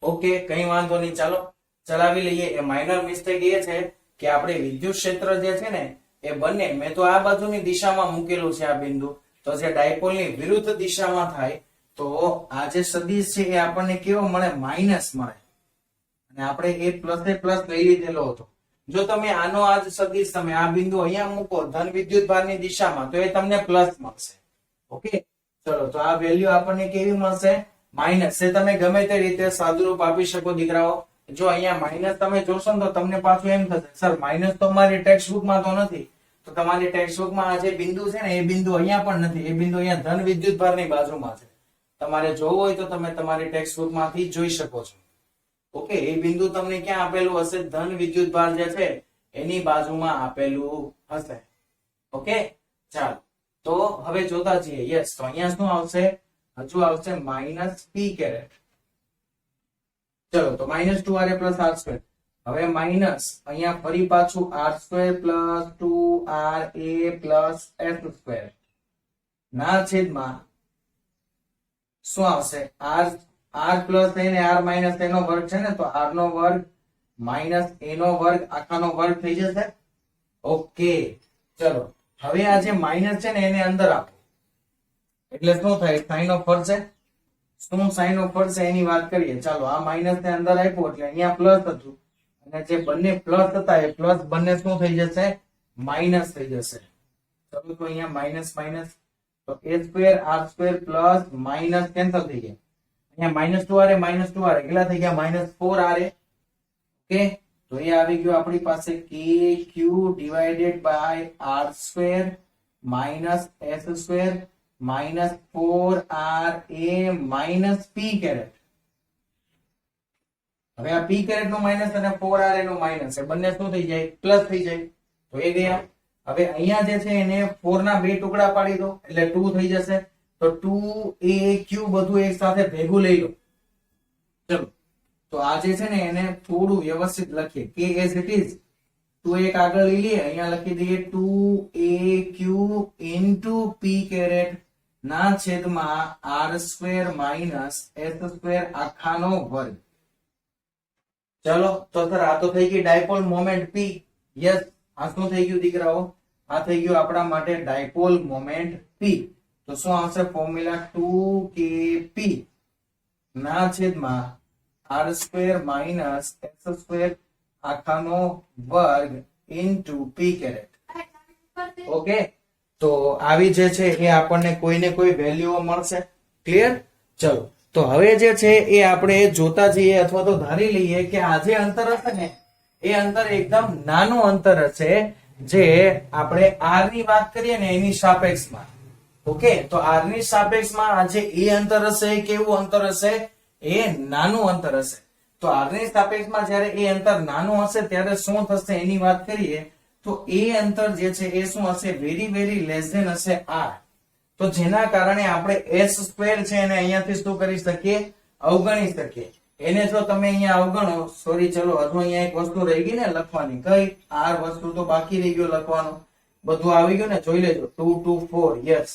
ઓકે, કઈ વાંધો નહીં, ચાલો ચલાવી લઈએ. એ માઇનર મિસ્ટેક એ છે કે આપણે વિદ્યુત ક્ષેત્ર જે છે ને એ બંને મેં તો આ બાજુની દિશામાં મૂકેલું છે આ બિંદુ, તો જે ડાયપોલની વિરુદ્ધ દિશામાં થાય તો આ જે સદિશ છે એ આપણને કેવો મળે, માઇનસ મળે. અને આપણે એ પ્લસ લઈ લીધેલો હતો. જો તમે આનો આ જ સદિશ તમે આ બિંદુ અહીંયા મૂકો ધન વિદ્યુત ભારની દિશામાં તો એ તમને પ્લસ મળશે. ઓકે, ચલો તો આ વેલ્યુ આપણને કેવી મળશે, માઇનસ. એ તમે ગમે તે રીતે સાદુરૂપ આપી શકો દીકરાઓ. જો અહીંયા માઇનસ તમે જોશો ને તો તમને પાછું એમ થશે, સર માઇનસ તો અમારી ટેક્સ્ટ બુકમાં તો નથી. તો તમારી ટેક્સ્ટ બુકમાં આ જે બિંદુ છે ને એ બિંદુ અહીંયા પણ નથી, એ બિંદુ અહીંયા ધન વિદ્યુત ભારની બાજુમાં છે. તમારે જોવું હોય તો તમે તમારી ટેક્સ્ટ બુકમાંથી જોઈ શકો છો. ઓકે, એ બિંદુ તમને ક્યાં આપેલું હશે, ધન વિદ્યુત ભાર જે છે એની બાજુમાં આપેલું હશે. ઓકે, ચાલો તો હવે જોતા જઈએ. યસ, તો અહીંયા શું આવશે, હજુ આવશે માઇનસ p કેરેટ. ચલો તો minus 2ra plus r square. હવે માઇનસ અહીંયા ફરી પાછું r square plus 2ra plus f square ના છેદમાં શું આવશે, r પ્લસ a ને r માઇનસ a નો વર્ગ છે ને, તો r નો વર્ગ માઇનસ a નો વર્ગ આખાનો વર્ગ થઈ જશે. ઓકે, ચલો હવે આ જે માઇનસ છે ને એને અંદર આપો એટલે શું થાય, સાઇન ઓફ ફરશે. શું સાઇન ઓફ ફરશે એની વાત કરીએ. ચાલો આ માઇનસ ને અંદર આપ્યો એટલે અહીંયા પ્લસ હતું અને જે બંને પ્લસ હતા એ પ્લસ બંને શું થઈ જશે, માઇનસ થઈ જશે. ચલો તો અહીંયા માઇનસ માઇનસ, તો a square r square plus minus cancel થઈ ગયા. અહીંયા માઇનસ 2ra કેટલા થઈ ગયા, માઇનસ 4ra. ઓકે, તો એ આવી ગયું આપણી પાસે kq divided by r square minus s square minus 4ra minus p caret. હવે આ p કેરેટ નું માઇનસ અને 4ra નું માઇનસ એ બંને શું થઈ જાય, પ્લસ થઈ જાય. તો એ ગયા. હવે અહીંયા જે છે એને 4 ના બે ટુકડા પાડી દો એટલે 2 થઈ જશે. તો 2aq બધું એક સાથે ભેગું લઈ લો. ચલો તો આ જે છે ને એને થોડું વ્યવસ્થિત લખીએ, k as it is. 2 એક આગળ લઈ લઈએ, અહીંયા લખી દઈએ 2aq into p કેરેટ ના છેદમાં r square minus s square આખાનો વર્ગ. ચલો તો સર આ તો થઈ ગઈ ડાયપોલ મોમેન્ટ p. યસ, આ શું થઈ ગયું દીકરાઓ, આ થઈ ગયું આપણા માટે ડાયપોલ મોમેન્ટ p. તો શું આવશે, ફોર્મ્યુલા 2kp ના છેદમાં r square minus s square આખાનો વર્ગ ઇન્ટુ p કેરેટ. ઓકે, તો આવી જે છે એ આપણને કોઈને કોઈ વેલ્યુઓ મળશે. ક્લિયર? ચલો તો હવે જે છે એ આપણે જોતા જઈએ અથવા તો ધારી લઈએ કે આ જે અંતર હશે ને એ અંતર એકદમ નાનું અંતર હશે, જે આપણે r ની વાત કરીએ ને એની સાપેક્ષમાં. ઓકે, તો r ની સાપેક્ષમાં આ જે એ અંતર હશે એ કેવું અંતર હશે? એ નાનું અંતર હશે. તો r ની સાપેક્ષમાં જ્યારે એ અંતર નાનું હશે ત્યારે શું થશે એની વાત કરીએ તો એ અંતર જે છે એ શું હશે? વેરી વેરી લેસ ધેન હશે r. તો જેના કારણે આપણે s સ્ક્વેર છે એને અહીંયાથી શું કરી શકીએ? અવગણી શકીએ. એને જો તમે અહીંયા અવગણો, સોરી ચલો હજુ અહીંયા એક વસ્તુ રહી ગઈ ને લખવાની, કઈ? r વસ્તુ તો બાકી રહી ગયો લખવાનું. બધું આવી ગયું ને, જોઈ લેજો. 2 2 4, યસ.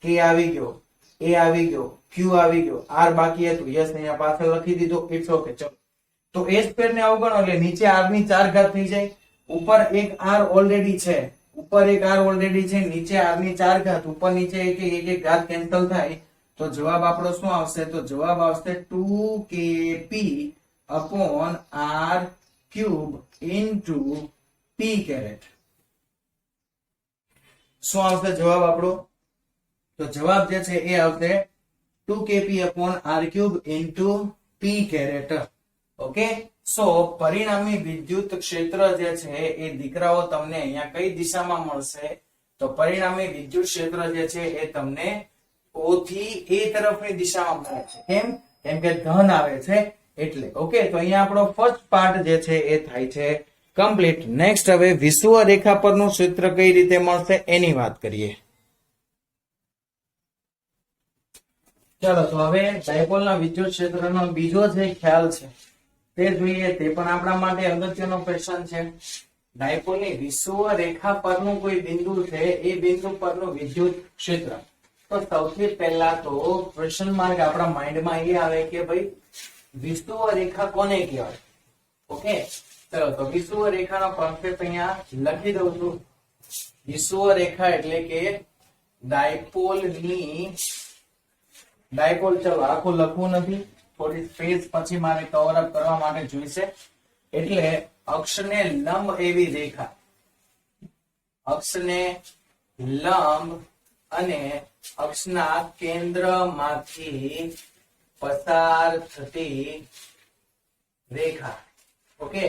k આવી ગયો, a આવી ગયો, q આવી ગયો, r બાકી હતું, યસ અહીંયા પાછળ લખી દીધો. It's okay. ચલો તો a સ્ક્વેર ને અવગણો એટલે નીચે r ની 4 ઘાત થઈ જાય. ઉપર એક r ઓલરેડી છે, ઉપર એક r ઓલરેડી છે, નીચે r ની 4 ઘાત, ઉપર નીચે એક ઘાત કેન્સલ થાય તો જવાબ આપણો શું આવશે? તો જવાબ આવશે 2kp upon r cube into p caret. શું આવશે જવાબ આપણો? તો જવાબ જે છે એ આવશે 2kp upon r cube into p caret. Okay, so પરિણામી વિદ્યુત ક્ષેત્ર જે છે એ દીકરાઓ તમને અહીંયા કઈ દિશામાં મળશે? તો પરિણામી વિદ્યુત ક્ષેત્ર જે છે એ તમને O થી A તરફની દિશામાં મળે છે. કેમ? કેમ કે ધન આવે છે એટલે. ઓકે, તો અહીંયા આપણો ફર્સ્ટ પાર્ટ જે છે એ થાય છે કમ્પ્લીટ. નેક્સ્ટ હવે વિષુવ રેખા પરનું ક્ષેત્ર કઈ રીતે મળશે એની વાત કરીએ. ચાલો તો હવે ડાયપોલના વિદ્યુત ક્ષેત્રનો બીજો જે ખ્યાલ છે તે જોઈએ. તે પણ આપણા માટે અગત્યનો ક્વેશ્ચન છે. ડાયપોલની વિષુવ રેખા પરનું કોઈ બિંદુ છે, એ બિંદુ પરનું વિદ્યુત ક્ષેત્ર. તો સૌથી પહેલા તો ક્વેશ્ચન માર્ક આપણા માઇન્ડમાં એ આવે કે ભાઈ વિષુવ રેખા કોને કહેવાય? ઓકે, ચલો તો વિષુવ રેખાનો કોન્સેપ્ટ અહીંયા લખી દઉં છું. વિષુવ રેખા એટલે કે ડાયપોલ, ચલો આખું લખવું નથી, થોડી સ્પેસ પછી મારે કવર અપ કરવા માટે જોઈશે. એટલે અક્ષને લંબ એવી રેખા, અક્ષને લંબ અને અક્ષના કેન્દ્રમાંથી પસાર થતી રેખા. ઓકે,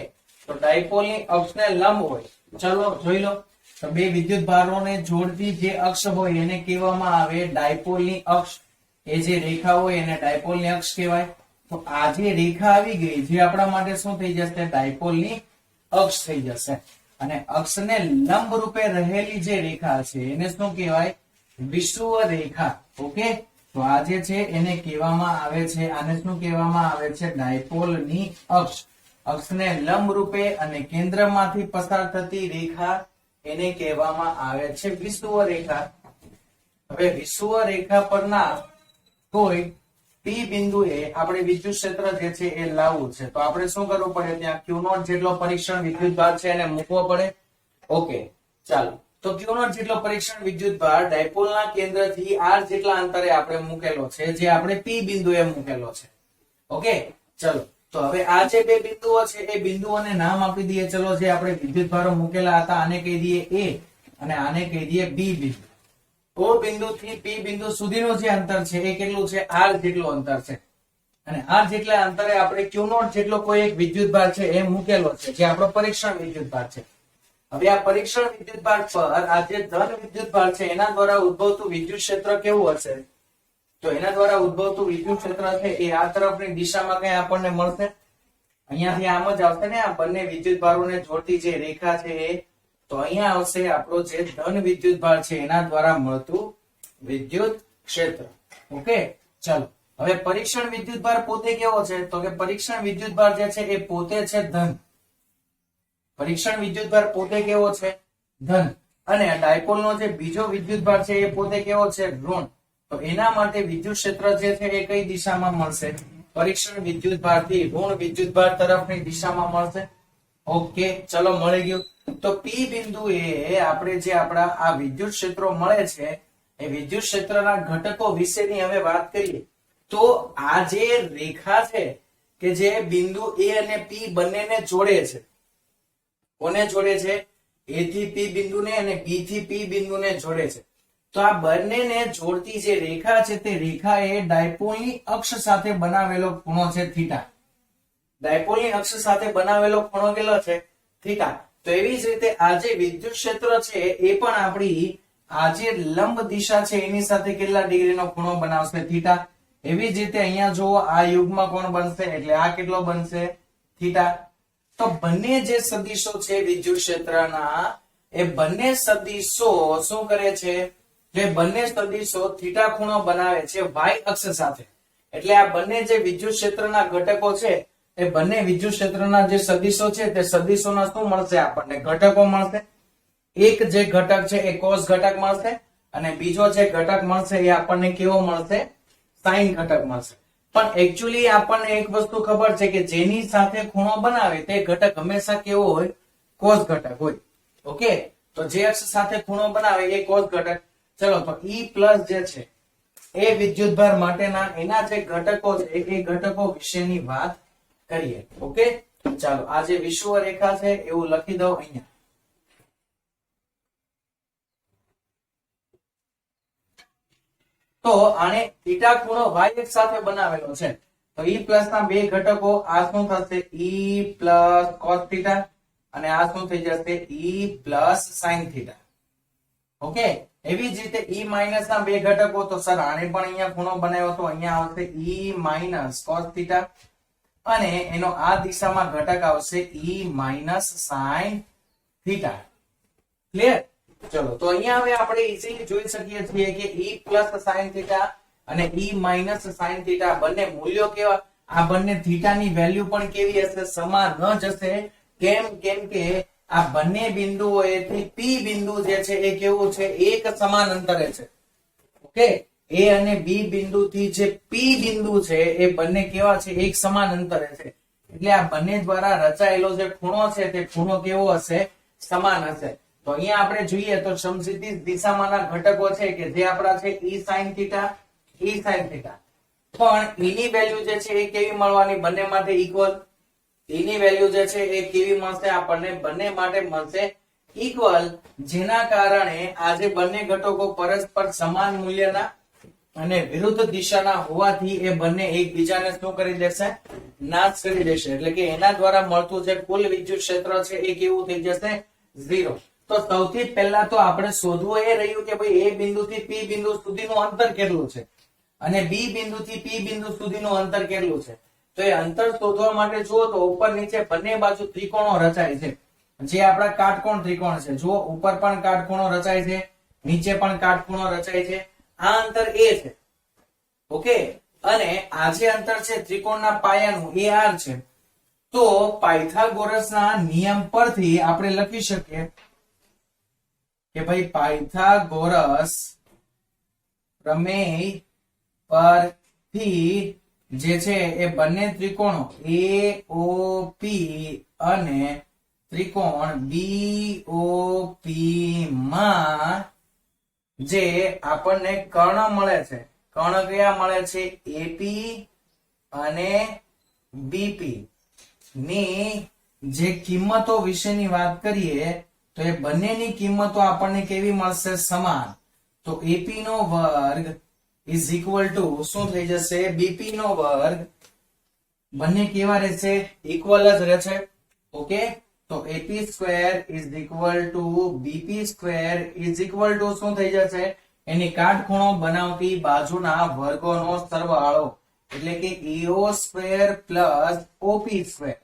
તો ડાયપોલની અક્ષને લંબ હોય. ચલો જોઈ લો, તો બે વિદ્યુત ભારોને જોડતી જે અક્ષ હોય એને કહેવામાં આવે ડાયપોલની અક્ષ. એ જે રેખા હોય એને ડાયપોલની અક્ષ કહેવાય. તો આ જે રેખા આવી ગઈ જે આપણા માટે શું થઈ જશે? ડાયપોલની અક્ષ થઈ જશે. અને અક્ષને લંબ રૂપે રહેલી જે રેખા છે એને શું કહેવાય? વિષુવ રેખા. ઓકે, તો આ જે છે એને કહેવામાં આવે છે, આને શું કહેવામાં આવે છે? ડાયપોલની અક્ષ. અક્ષને લંબ રૂપે અને કેન્દ્રમાંથી પસાર થતી રેખા એને કહેવામાં આવે છે વિષુવ રેખા. હવે વિષુવ રેખા પરના કોઈ પી બિંદુએ આપણે વિદ્યુત ક્ષેત્ર જે છે એ લાવવું છે. તો આપણે શું કરવું પડે? ત્યાં Q0 જેટલો પરીક્ષણ વિદ્યુત ભાર છે એને મૂકવો પડે. ઓકે, ચાલો તો Q0 જેટલો પરીક્ષણ વિદ્યુત ભાર ડાયપોલના કેન્દ્રથી r જેટલા અંતરે આપણે મૂકેલો છે, જે આપણે P બિંદુએ મૂકેલો છે. ઓકે, ચલો તો હવે આ જે બે બિંદુઓ છે એ બિંદુઓને નામ આપી દઈએ. ચલો જે આપણે વિદ્યુત ભારો મૂકેલા હતા આને કહી દઈએ A અને આને કહી દઈએ B બિંદુ. O બિંદુથી P બિંદુ સુધીનું જે અંતર છે એ કેટલું છે? r જેટલું અંતર છે. અને r જેટલા અંતરે આપણે Q0 જેટલો કોઈ એક વિદ્યુત ભાર છે એ મૂકેલો છે, જે આપણો પરીક્ષણ વિદ્યુત ભાર છે. હવે આ પરીક્ષણ વિદ્યુત ભાર પર આ જે ધન વિદ્યુત ભાર છે એના દ્વારા ઉદ્ભવતું વિદ્યુત ક્ષેત્ર કેવું હશે? તો એના દ્વારા ઉદ્ભવતું વિદ્યુત ક્ષેત્ર છે એ આ તરફની દિશામાં કઈ આપણને મળશે. અહીંયાથી આમ જ આવશે ને, આ બંને વિદ્યુત ભારોને જોડતી જે રેખા છે એ. તો અહીંયા આવશે આપણો જે ધન વિદ્યુત ભાર છે એના દ્વારા મળતું વિદ્યુત ક્ષેત્ર. ઓકે, ચાલો હવે પરીક્ષણ વિદ્યુત ભાર પોતે કેવો છે? તો કે પરીક્ષણ વિદ્યુત ભાર જે છે એ પોતે છે ધન. પરીક્ષણ વિદ્યુત ભાર પોતે કેવો છે? ધન. અને ડાયપોલનો જે બીજો વિદ્યુત ભાર છે એ પોતે કેવો છે? ઋણ. તો એના માટે વિદ્યુત ક્ષેત્ર જે છે એ કઈ દિશામાં મળશે? પરીક્ષણ વિદ્યુત ભારથી ઋણ વિદ્યુત ભાર તરફની દિશામાં મળશે. ઓકે, ચલો મળી ગયું. તો P બિંદુએ આપણે જે આપણા આ વિદ્યુત ક્ષેત્રો મળે છે એ વિદ્યુત ક્ષેત્રના ઘટકો વિશેની હવે વાત કરીએ. તો આ જે રેખા છે કે જે બિંદુ A અને P બંનેને જોડે છે, કોને જોડે છે? A થી P બિંદુને અને B થી P બિંદુને જોડે છે. તો આ બંનેને જોડતી જે રેખા છે તે રેખા એ ડાયપોલની અક્ષ સાથે બનાવેલો ખૂણો છે થીટા. ડાયપોલની અક્ષ સાથે બનાવેલો ખૂણો કેટલો છે? થીટા. તો એવી જ રીતે આ જે વિદ્યુત ક્ષેત્ર છે એ પણ આપણી આ જે લંબ દિશા છે એની સાથે કેટલા ડિગ્રીનો ખૂણો બનાવશે? થીટા. એવી જ રીતે અહીંયા જુઓ આ યુગ્મ કોણ બનશે એટલે આ કેટલો બનશે? થીટા. તો બંને જે સદિશો છે વિદ્યુત ક્ષેત્રના એ બંને સદિશો શું કરે છે? જે બંને સદિશો થીટા ખૂણો બનાવે છે y અક્ષ સાથે. એટલે આ બંને જે વિદ્યુત ક્ષેત્રના ઘટકો છે એ બંને વિદ્યુત ક્ષેત્રના જે સદિશો છે તે સદિશોના શું મળશે? આપણને ઘટકો મળશે. એક જે ઘટક છે એ cos ઘટક મળશે અને બીજો જે ઘટક મળશે એ આપણને કેવો મળશે? sin ઘટક મળશે. પણ એકચ્યુઅલી આપણને એક વસ્તુ ખબર છે કે જેની સાથે ખૂણો બનાવે તે ઘટક હંમેશા કેવો હોય? cos ઘટક હોય. ઓકે, તો જે અક્ષ સાથે ખૂણો બનાવે એ cos ઘટક. ચલો તો E પ્લસ જે છે એ વિદ્યુતભાર માટેના એના જે ઘટકો છે એ ઘટકો વિશેની વાત કરીએ. ઓકે, ચાલો આ જે વિષુવ રેખા છે એવું લખી દઉં અહીંયા. તો આને થીટા ખૂણો y અક્ષ સાથે બનાવેલો છે. તો E પ્લસ ના બે ઘટકો આ શું થશે? E પ્લસ cos થીટા અને આ શું થઈ જશે? E plus sin theta. Okay, એવી જ રીતે E માઇનસ ના બે ઘટકો તો સર આને પણ અહીંયા ખૂણો બનાવ્યો તો અહીંયા આવશે E માઇનસ cos થીટા અને એનો આ દિશામાં ઘટક આવશે E minus sin theta. Clear? ચલો તો અહીંયા હવે આપણે ઈઝીલી જોઈ શકીએ છીએ કે E પ્લસ sin થીટા અને E માઇનસ sin થીટા બંને મૂલ્યો કેવા? આ બંને થીટાની વેલ્યુ પણ કેવી હશે? સમાન જ હશે. કેમ કે આ બંને બિંદુઓએથી P બિંદુ જે છે એ કેવું છે? એક સમાન અંતરે છે. ઓકે, A અને B બિંદુથી જે P બિંદુ છે એ બંને કેવા છે? એક સમાન અંતરે છે. એટલે આ બંને દ્વારા રચાયેલો જે ખૂણો છે તે ખૂણો કેવો હશે? સમાન હશે. તો અહીંયા આપણે જોઈએ તો સમક્ષિતિજ દિશામાંના ઘટકો છે કે જે આપણા છે E sin theta, E sin theta. પણ E ની વેલ્યુ જે છે એ કેવી મળવાની? બંને માટે ઇક્વલ. E ની વેલ્યુ જે છે એ કેવી મળશે? આપણને બંને માટે મળશે ઇક્વલ, જેના કારણે આ જે બંને ઘટકો પરસ્પર સમાન મૂલ્યના અને વિરુદ્ધ દિશાના હોવાથી એ બંને એકબીજાને શું કરી દેશે? નાશ કરી દેશે. એટલે કે એના દ્વારા મળતું જે કુલ વિદ્યુત ક્ષેત્ર છે એ કેવું થઈ જશે? 0. તો સૌથી પહેલા તો આપણે શોધવું એ રહ્યું કે ભાઈ A બિંદુથી P બિંદુ સુધીનું અંતર કેટલું છે અને B બિંદુથી P બિંદુ સુધીનું અંતર કેટલું છે. તો એ અંતર શોધવા માટે જુઓ તો ઉપર નીચે બંને બાજુ ત્રિકોણો રચાય છે જે આપણા કાટકોણ ત્રિકોણ છે. જુઓ ઉપર પણ કાટખૂણો રચાય છે, નીચે પણ કાટખૂણો રચાય છે. આ અંતર A છે. ઓકે, અને આ જે અંતર છે ત્રિકોણના પાયાનું એ R છે. તો પાયથાગોરસના નિયમ પરથી આપણે લખી શકીએ કે ભાઈ પાયથાગોરસ પ્રમેય પરથી જે છે એ બંને ત્રિકોણો AOP અને ત્રિકોણ BOP માં જે આપણને કર્ણ મળે છે, કર્ણ કયા મળે છે? AP અને BP ની જે કિંમતો વિશેની વાત કરીએ તો એ બંનેની કિંમતો આપણને કેવી મળશે? સમાન. તો AP નો વર્ગ is equal to શું થઈ જશે? BP નો વર્ગ. બંને કેવા રહેશે? ઇક્વલ જ રહેશે. ઓકે, તો AP square is equal to BP square is equal to શું થઈ જશે? એની કાટખૂણો બનાવતી બાજુના વર્ગોનો સરવાળો એટલે કે EO square plus OP square.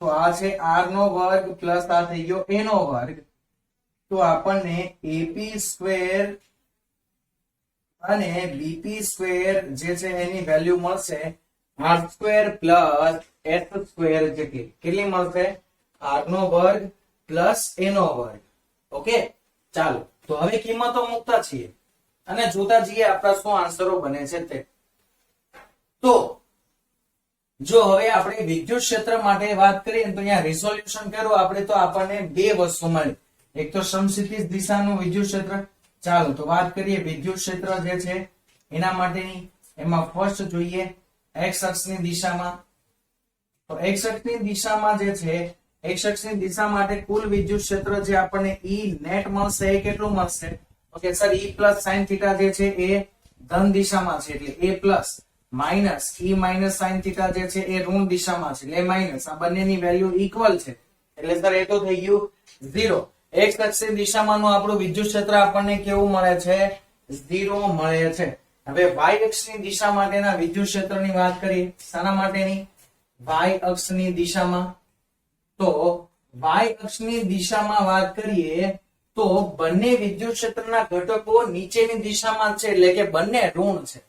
તો આ છે R નો વર્ગ પ્લસ આ થઈ ગયો A નો વર્ગ. તો આપણને AP સ્ક્વેર અને BP સ્ક્વેર જે છે એની વેલ્યુ મળશે R square plus S square જેટલી. કેટલી મળશે? R નો વર્ગ પ્લસ A નો વર્ગ. ઓકે, ચાલો તો હવે કિંમતો મૂકતા છીએ અને જોતા જઈએ આપણા શું આન્સરો બને છે તે. તો જો હવે આપણે વિદ્યુત ક્ષેત્ર માટે વાત કરીએ તો અહીંયા રિઝોલ્યુશન કર્યું આપણે તો આપણને બે વસ્તુ મળી. એક તો સમક્ષિતિજ દિશાનું વિદ્યુત ક્ષેત્ર. ચાલો તો વાત કરીએ વિદ્યુત ક્ષેત્ર જે છે એના માટેની. એમાં ફર્સ્ટ જોઈએ x અક્ષની દિશામાં. તો x અક્ષની દિશામાં જે છે x અક્ષની દિશા માટે કુલ વિદ્યુત ક્ષેત્ર જે આપણને E નેટ મળશે એ કેટલું મળશે? Okay sir e plus sine theta જે છે એ ધન દિશામાં છે એટલે a plus minus e minus sine theta જે છે એ ઋણ દિશામાં છે એટલે માઇનસ. આ બંનેની વેલ્યુ ઇક્વલ છે એટલે સર એ તો થઈ ગયું 0. x અક્ષની દિશામાંનું આપણું વિદ્યુત ક્ષેત્ર આપણને કેવું મળે છે 0 મળે છે. હવે y અક્ષની દિશા માટેના વિદ્યુત ક્ષેત્રની વાત કરીએ. શાના માટેની? y અક્ષની દિશામાં. તો y અક્ષની દિશામાં વાત કરીએ તો બંને વિદ્યુત ક્ષેત્રના ઘટકો નીચેની દિશામાં છે એટલે કે બંને ઋણ છે.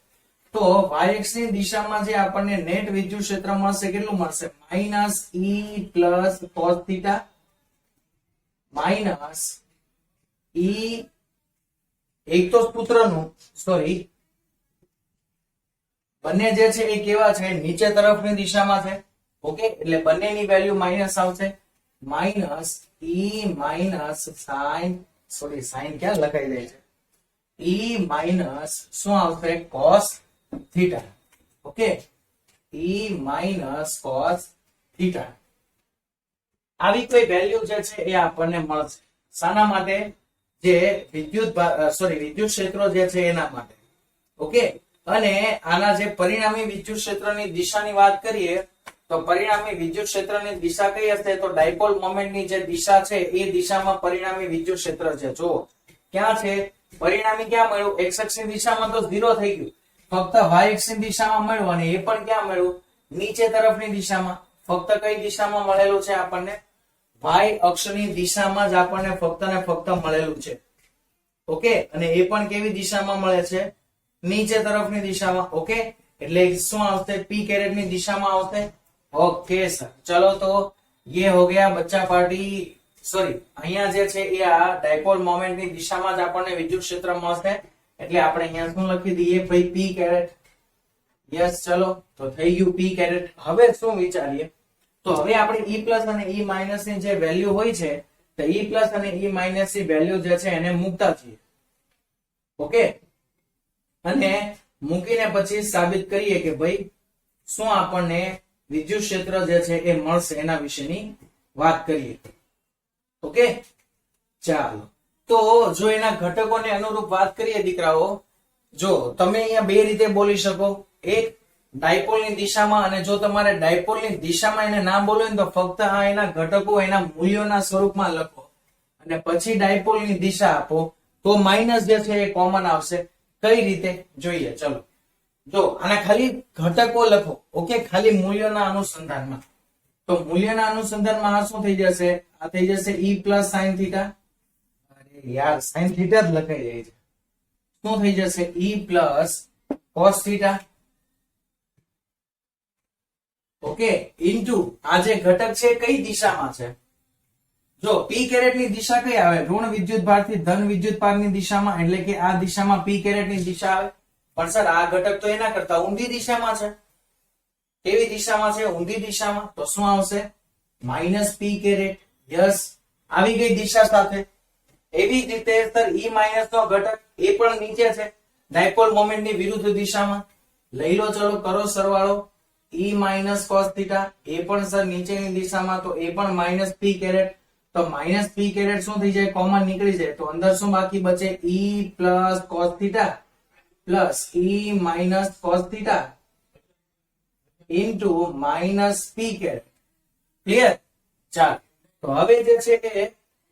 તો y અક્ષની દિશામાં જે આપણને નેટ વિદ્યુત ક્ષેત્ર મળશે કેટલું મળશે? Minus e plus cos theta minus e એક તો સૂત્રનું સોરી બંને જે છે એ કેવા છે? નીચે તરફની દિશામાં છે. ઓકે એટલે બંનેની વેલ્યુ માઇનસ આવશે. Minus e minus sign sorry sign ક્યાં લખાઈ જાય છે? e માઇનસ શું આવશે? cos theta. Okay e minus cos theta આવી કોઈ વેલ્યુ જે છે એ આપણને મળશે. શાના માટે? જે વિદ્યુત ક્ષેત્રો જે છે એના માટે. ઓકે અને આના જે પરિણામી વિદ્યુત ક્ષેત્રની દિશાની વાત કરીએ તો પરિણામી વિદ્યુત ક્ષેત્રની દિશા કઈ હશે? તો ડાયપોલ મોમેન્ટની જે દિશા છે એ દિશામાં પરિણામી વિદ્યુત ક્ષેત્ર છે. જો ક્યાં છે પરિણામી? ક્યાં મળ્યું? x અક્ષની દિશામાં તો 0 થઈ ગયું, ફક્ત y અક્ષની દિશામાં મળ્યું અને એ પણ ક્યાં મળ્યું? નીચે તરફની દિશામાં. ફક્ત કઈ દિશામાં મળેલું છે આપણને? y અક્ષની દિશામાં જ આપણને ફક્ત ને ફક્ત મળેલું છે. ઓકે અને એ પણ કેવી દિશામાં મળે છે? નીચે તરફની દિશામાં. ઓકે એટલે શું આવશે? p कैरेट ની દિશામાં આવશે. ओके सर चलो तो ये हो गया बच्चा पार्टी सॉरी અહીંયા જે છે એ આ ડાયપોલ મોમેન્ટ ની દિશામાં જ આપણને વિદ્યુત ક્ષેત્ર મળશે એટલે આપણે અહીંયા શું લખી દઈએ ભાઈ p कैरेट. યસ ચલો તો થઈ ગયું p कैरेट. હવે શું વિચારીએ તો હવે આપણે e પ્લસ અને e માઇનસ ની જે વેલ્યુ હોય છે તો e પ્લસ અને e માઇનસ ની વેલ્યુ જે છે એને મૂકતા છીએ. ઓકે અને મૂકીને પછી સાબિત કરીએ કે ભાઈ શું આપણને વિદ્યુત ક્ષેત્ર જે છે એ મળશે એના વિશેની વાત કરીએ. ઓકે ચાલો તો જો એના ઘટકોને અનુરૂપ વાત કરીએ દીકરાઓ, જો તમે અહીંયા બે રીતે બોલી શકો. એક ડાયપોલની દિશામાં અને જો તમારે ડાયપોલની દિશામાં એને ના બોલવું ને તો ફક્ત આ એના ઘટકો એના મૂલ્યોના સ્વરૂપમાં લખો અને પછી ડાયપોલની દિશા આપો તો માઇનસ જે છે એ કોમન આવશે. કઈ રીતે જોઈએ ચલો. જો આના ખાલી ઘટકો લખો. ઓકે ખાલી મૂલ્યોના અનુસંધાનમાં. તો મૂલ્યના અનુસંધાનમાં આ શું થઈ જશે? આ થઈ જશે e પ્લસ સાઇન થીટા. અરે યાર સાઇન થીટા જ લખાઈ જાય છે. શું થઈ જશે? e plus cos theta. Okay into આ જે ઘટક છે કઈ દિશામાં છે? જો p कैरेट ની દિશા કઈ આવે? ઋણ વિદ્યુત ભારથી ધન વિદ્યુત ભારની દિશામાં એટલે કે આ દિશામાં p कैरेट ની દિશા આવે. પણ સર આ ઘટક તો એના કરતા ઊંધી દિશામાં છે. કેવી દિશામાં છે? ઊંધી દિશામાં. તો શું આવશે? Minus p carat. યસ આવી ગઈ દિશા સાથે. એવી જ રીતે સર e માઇનસ નો ઘટક એ પણ નીચે છે ડાયપોલ મોમેન્ટ ની વિરુદ્ધ દિશામાં. લઈ લો ચલો કરો સરવાળો. e માઇનસ cos થીટા એ પણ સર નીચેની દિશામાં તો એ પણ માઇનસ p कैरेट. તો માઇનસ p कैरेट શું થઈ જાય? કોમન નીકળી જાય તો અંદર શું બાકી બચે? e plus cos theta plus e minus cos theta into minus p caret. Clear? ચાલો તો હવે જે છે એ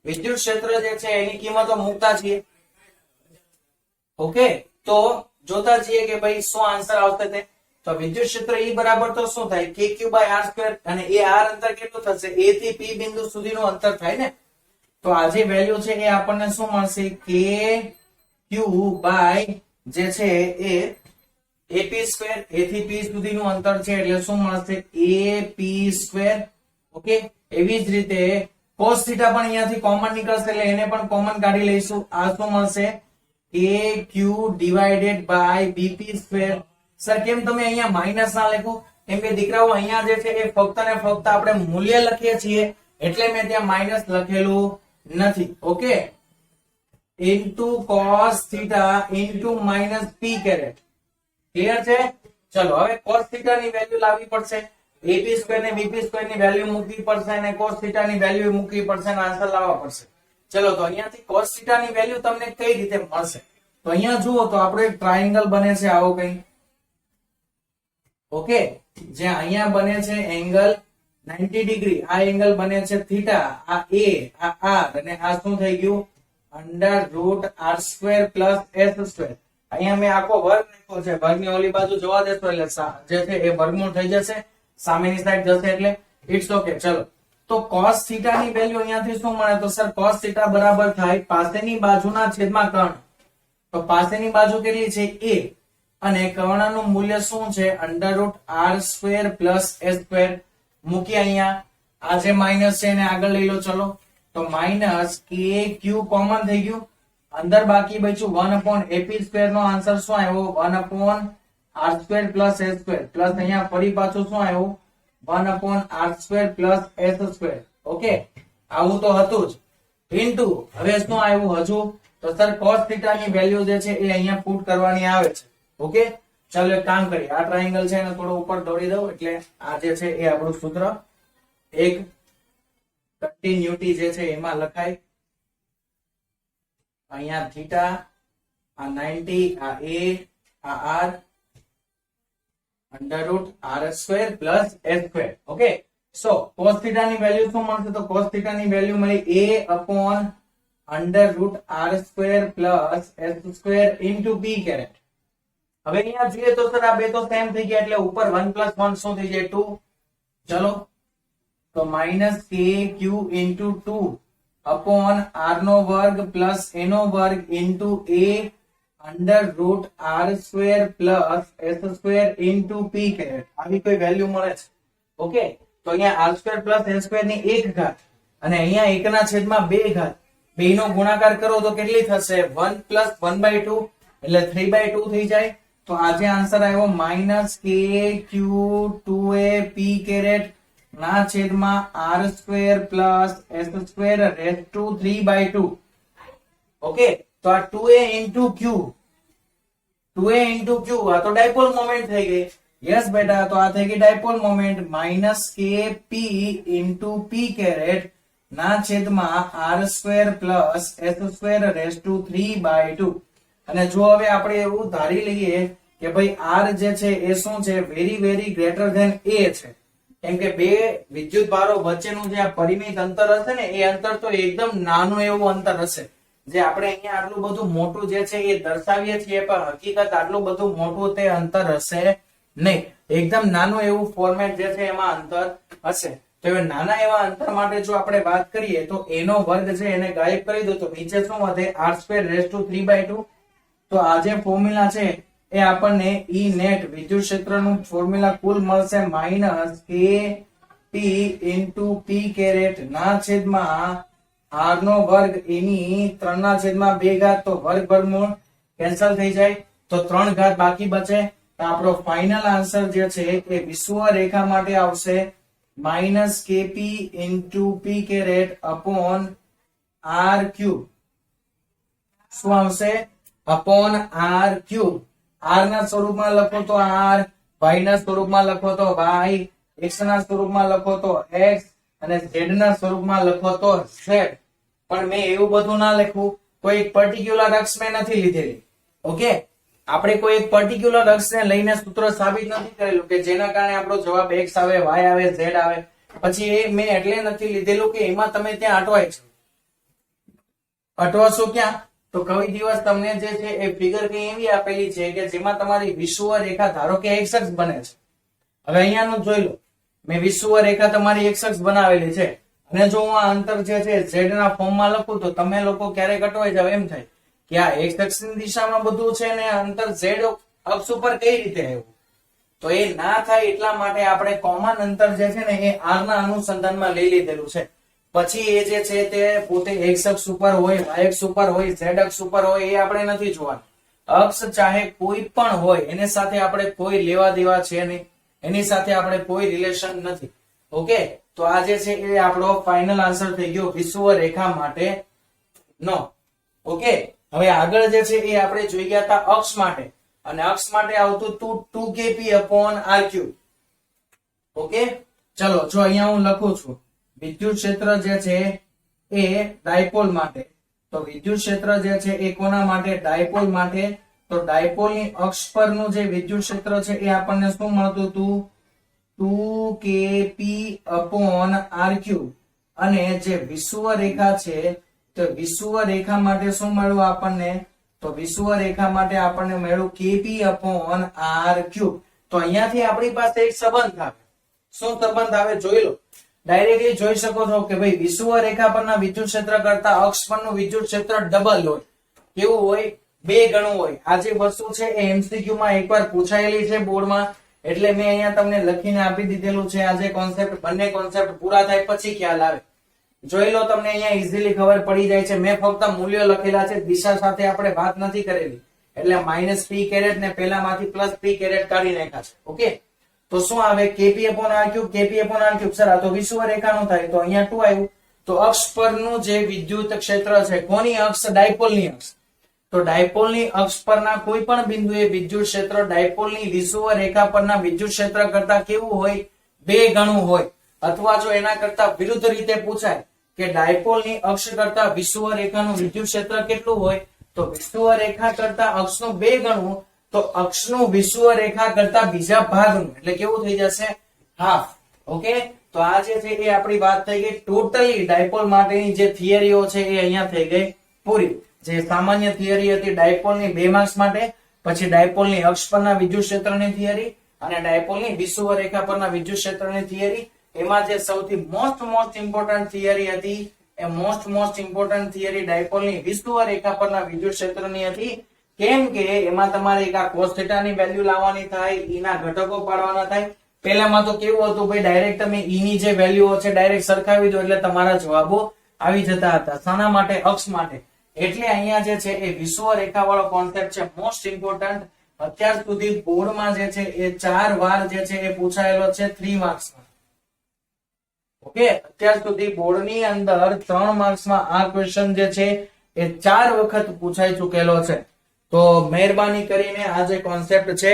વિદ્યુત ક્ષેત્ર જે છે એની કિંમતો મૂકતા છીએ. ઓકે તો જોતા છીએ કે ભાઈ શું આન્સર આવશે તે. તો વિદ્યુત ક્ષેત્ર E બરાબર તો શું થાય? kq/r² અને એ r અંતર કેટલું થશે? a થી p બિંદુ સુધીનું અંતર થાય ને. તો આ જે વેલ્યુ છે એ આપણને શું મળશે? kq/ જે છે એ ap². a થી p સુધીનું અંતર છે એટલે શું મળશે? ap². ઓકે એવી જ રીતે cos થીટા પણ અહીંયાથી કોમન નીકળશે એટલે એને પણ કોમન કાઢી લઈશું. આ શું મળશે? kq/bp². સર કેમ તમે અહીંયા માઇનસ ના લખો? કેમ કે દીકરાઓ અહીંયા જે છે એ ફક્ત ને ફક્ત આપણે મૂલ્ય લખીએ છીએ એટલે મેં ત્યાં માઇનસ લખેલું નથી. Okay into cos theta into minus p caret. Clear છે? ચલો હવે cos થીટા ની વેલ્યુ લાવવી પડશે. ap² ને bp² ની વેલ્યુ મૂકવી પડશે અને cos થીટા ની વેલ્યુ મૂકવી પડશે અને આન્સર લાવવા પડશે. ચલો તો અહીંયાથી cos θ ની વેલ્યુ તમને કઈ રીતે મળશે? તો અહીંયા જુઓ તો આપણો એક ટ્રાયેંગલ બને છે આવો કઈ. ઓકે, જે અહીંયા બને છે એંગલ 90 ડિગ્રી, આ એંગલ બને છે થીટા, આ a, આ r અને આ શું થઈ ગયું? √r² + s². અહીંયા મેં આખો વર્ગ લખ્યો છે, વર્ગની ઓલી બાજુ જવા દેશો એટલે જે છે એ વર્ગમૂળ થઈ જશે, સામેની સાઈડ જશે એટલે ઇટ્સ ઓકે. ચલો તો cos θ ની વેલ્યુ અહીંયાથી શું મળે? તો સર cos θ બરાબર થાય પાસેની બાજુના છેદમાં કર્ણ. તો પાસેની બાજુ કેટલી છે? a, અને કર્ણનું મૂલ્ય શું છે? √r² + s². મૂકી અહીંયા, આ જે માઈનસ છે એને આગળ લઈ લો. ચલો તો -kq કોમન થઈ ગયું, અંદર બાકી બચ્યું 1/ap² નો આન્સર શું આવ્યો? 1/r² + s² પ્લસ અહીંયા ફરી પાછું શું આવ્યું? 1/r² + s². ઓકે, આવું તો હતું જ. ઇન્ટુ હવે શું આવ્યું હજુ? તો સર cos θ ની વેલ્યુ જે છે એ અહીંયા પુટ કરવાની આવે છે. ઓકે, ચાલો એક કામ કરીએ, આ ટ્રાયેંગલ છે એને થોડો ઉપર દોડી દઉં એટલે આ જે છે એ આપણું સૂત્ર એક કન્ટિન્યુટી જે છે એમાં લખાય. અહીંયા થીટા, આ 90, આ a, આ r, √r² + s². ઓકે, સો cos θ ની વેલ્યુ શું મળશે? તો cos θ ની વેલ્યુ મળી a/√r² + s² * p કેરેટ. હવે અહીંયા જોઈએ તો સર આ બે તો સેમ થઈ ગયા એટલે ઉપર 1 + 1 શું થઈ જાય? 2. ચલો તો -kq * 2 r² + a² √r² + s² * p caret. આવી કોઈ વેલ્યુ મળે છે? ઓકે, તો અહીંયા r² + s² ની 1 ઘાત અને અહીંયા 1 ના છેદમાં 2 ઘાત, બેયનો ગુણાકાર કરો તો કેટલી થશે? 1 + 1/2 એટલે 3/2 થઈ જાય. તો આજે આન્સર આવ્યો -kq2a p કેરેટ ના છેદમાં r² + s² / 3/2. ઓકે, તો આ 2a * q, 2a * q આ તો ડાયપોલ મોમેન્ટ થઈ ગઈ. યસ બેટા, તો આ થઈ ગઈ dipole moment. -kp * p caret ના છેદમાં r² + s² / 3/2. અને જો હવે આપણે એવું ધારી લઈએ કે ભાઈ r જે છે એ શું છે? વેરી ગ્રેટર ધેન a છે, કેમ કે બે વિદ્યુત ભારો વચ્ચેનું જે આ પરિમિત અંતર હશે ને એ અંતર તો એકદમ નાનું એવું અંતર હશે. જે આપણે અહીંયા આટલું બધું મોટું જે છે એ દર્શાવીએ છીએ, પણ હકીકત આટલું બધું મોટું તે અંતર હશે નહીં. એકદમ નાનું એવું ફોર્મેટ જે છે એમાં અંતર હશે. તો હવે નાના એવા અંતર માટે જો આપણે વાત કરીએ તો a નો વર્ગ છે એને ગાયબ કરી દો તો નીચે શું વધે? r² / 3/2. તો આ જે ફોર્મ્યુલા છે એ આપણને E નેટ વિદ્યુત ક્ષેત્રનું ફોર્મ્યુલા કુલ મળશે -kp * p કેરેટ ના છેદમાં r² એની 3/2 ઘાત. તો વર્ગમૂળ કેન્સલ થઈ જાય તો 3 ઘાત બાકી બચે. તો આપણો ફાઇનલ આન્સર જે છે એ વિષુવરેખા માટે આવશે -kp * p કેરેટ / r³. શું આવશે? /r³. r ના સ્વરૂપમાં લખો તો r, y ના સ્વરૂપમાં લખો તો y, x ના સ્વરૂપમાં લખો તો x અને z ના સ્વરૂપમાં લખો તો z. પણ મેં એવું બધું ના લખ્યું, કોઈ એક પર્ટિક્યુલર અક્ષ મેં નથી લીધેલી. ઓકે, આપણે કોઈ એક પર્ટિક્યુલર અક્ષને લઈને સૂત્ર સાબિત નથી કરેલું કે જેના કારણે આપણો જવાબ x આવે, y આવે, z આવે. પછી એ મેં એટલે નથી લીધેલું કે એમાં તમે ત્યાં અટવાય છો. અટવાશો ક્યાં? તો કોઈ દિવસ તમને જે છે એ ફિગર કઈ એવી આપેલી છે કે જેમાં તમારી વિષુવરેખા ધારો કે x અક્ષ બને છે. હવે અહીંયાનું જોઈ લો, મેં વિષુવરેખા તમારી x અક્ષ બનાવેલી છે અને જો હું આ અંતર જે છે z ના ફોર્મમાં લખું તો તમે લોકો ક્યારેક અટવાઈ જાવ એમ થાય કે આ x અક્ષની દિશામાં બધું છે ને અંતર z અક્ષ ઉપર કઈ રીતે આવ્યું? તો એ ના થાય એટલા માટે આપણે કોમન અંતર જે છે ને એ r ના અનુસંધાનમાં લઈ લીધેલું છે. પછી એ જે છે તે પોતે x અક્ષ ઉપર હોય, y અક્ષ ઉપર હોય, z અક્ષ ઉપર હોય એ આપણે નથી જોવાનું. અક્ષ ચાહે કોઈ પણ હોય એની સાથે આપણે કોઈ લેવા દેવા છે નહીં, એની સાથે આપણે કોઈ રિલેશન નથી. ઓકે, તો આ જે છે એ આપણો ફાઇનલ આન્સર થઈ ગયો વિષુવરેખા માટે નો. ઓકે, હવે આગળ જે છે એ આપણે જોઈ ગયા હતા અક્ષ માટે, અને અક્ષ માટે આવતું 2kp/r³. ઓકે, ચલો જો અહીંયા હું લખું છું વિદ્યુત ક્ષેત્ર જે છે એ ડાયપોલ માટે. તો વિદ્યુત ક્ષેત્ર જે છે એ કોના માટે? ડાયપોલ માટે. તો ડાયપોલની અક્ષ પરનું જે વિદ્યુત ક્ષેત્ર છે એ આપણને શું મળતું હતું? 2kp/r3. અને જે વિષુવ રેખા છે તો વિષુવ રેખા માટે શું મળ્યું આપણને? તો વિષુવ રેખા માટે આપણને મળ્યું kp/r3. તો અહીંયાથી આપણી પાસે એક સંબંધ આવે. શું સંબંધ આવે જોઈ લો. ડાયરેક્ટલી જોઈ શકો છો કે ભાઈ વિષુવ રેખા પરના વિદ્યુત ક્ષેત્ર કરતા અક્ષ પરનું વિદ્યુત ક્ષેત્ર ડબલ હોય. કેવું હોય? 2 ગણું હોય. આ જે વસ્તુ છે એ એમસીક્યુ માં એકવાર પૂછાયેલી છે બોર્ડમાં, એટલે મેં અહીંયા તમને લખીને આપી દીધેલું છે. આ જે કોન્સેપ્ટ, બંને કોન્સેપ્ટ પૂરા થાય પછી ખ્યાલ આવે. જોઈ લો, તમને અહીંયા ઈઝીલી ખબર પડી જાય છે. મેં ફક્ત મૂલ્યો લખેલા છે, દિશા સાથે આપણે વાત નથી કરેલી. એટલે -p કેરેટ ને પહેલામાંથી +p કેરેટ કાઢી નાખ્યા છે. ઓકે, તો શું આવે? kp/r3. સર આ તો વિષુવ રેખાનું થાય, તો અહીંયા 2 આવ્યું. તો અક્ષ પરનું જે વિદ્યુત ક્ષેત્ર છે, કોની અક્ષ? ડાયપોલની અક્ષ. તો ડાયપોલની અક્ષ પરના કોઈ પણ બિંદુએ વિદ્યુત ક્ષેત્ર ડાયપોલની વિષુવ રેખા પરના વિદ્યુત ક્ષેત્ર કરતા કેવું હોય? 2 ગણું હોય. અથવા જો એના કરતા વિરુદ્ધ રીતે પૂછાય કે ડાયપોલની અક્ષ કરતા વિષુવ રેખાનું વિદ્યુત ક્ષેત્ર કેટલું હોય? તો વિષુવ રેખા કરતા અક્ષનું 2 ગણું. તો અક્ષનું વિષુવ રેખા કરતા બીજા ભાગનું, એટલે કેવું થઈ જશે? હાફ. ઓકે, તો આ જે છે એ આપણી વાત થઈ ગઈ. ટોટલી ડાયપોલ માટેની જે થિયરીઓ છે એ અહીંયા થઈ ગઈ પૂરી. જે સામાન્ય થિયરી હતી ડાયપોલની 2 માર્ક્સ માટે, પછી ડાયપોલની અક્ષ પરના વિદ્યુત ક્ષેત્રની થિયરી અને ડાયપોલની વિષુવ રેખા પરના વિદ્યુત ક્ષેત્રની થિયરી. એમાં જે સૌથી મોસ્ટ ઇમ્પોર્ટન્ટ થિયરી હતી એ મોસ્ટ ઇમ્પોર્ટન્ટ થિયરી ડાયપોલની વિષુવ રેખા પરના વિદ્યુત ક્ષેત્રની હતી. કેમ કે એમાં તમારે એક આ cos θ ની વેલ્યુ લાવવાની થાય, E ના ઘટકો પાડવાના થાય. પહેલામાં તો કેવું હતું ભાઈ, ડાયરેક્ટ તમે E ની જે વેલ્યુઓ છે ડાયરેક્ટ સરખાવી દો એટલે તમારા જવાબો આવી જતા હતા. શાના માટે? અક્ષ માટે. એટલે અહીંયા જે છે એ વિષુવ રેખા વાળો કોન્સેપ્ટ છે મોસ્ટ ઇમ્પોર્ટન્ટ. અત્યાર સુધી બોર્ડમાં જે છે એ 4 વાર જે છે એ પૂછાયેલો છે 3 માર્ક્સમાં. ઓકે, અત્યાર સુધી બોર્ડની અંદર 3 માર્ક્સમાં આ ક્વેશ્ચન જે છે એ 4 વખત પૂછાઈ ચૂકેલો છે. તો મહેરબાની કરીને આ જે કોન્સેપ્ટ છે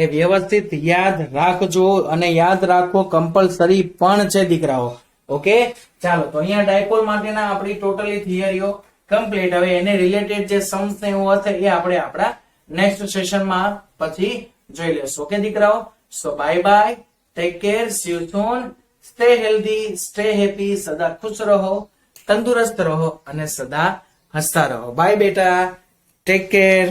એ વ્યવસ્થિત યાદ રાખજો, અને યાદ રાખવો કમ્પલસરી પણ છે દીકરાઓ. ઓકે, ચાલો, તો અહીંયા ડાયપોલ માટેના આપણી ટોટલી થિયરીઓ કમ્પ્લીટ. હવે એને રિલેટેડ જે સમ્સ ને એવું હશે એ આપણે આપણા નેક્સ્ટ સેશનમાં પછી જોઈ લેશું. ઓકે દીકરાઓ, so bye bye, take care, see you soon, stay healthy, stay happy, સદા ખુશ રહો, તંદુરસ્ત રહો અને સદા હસતા રહો. બાય બેટા, ટેક કેર.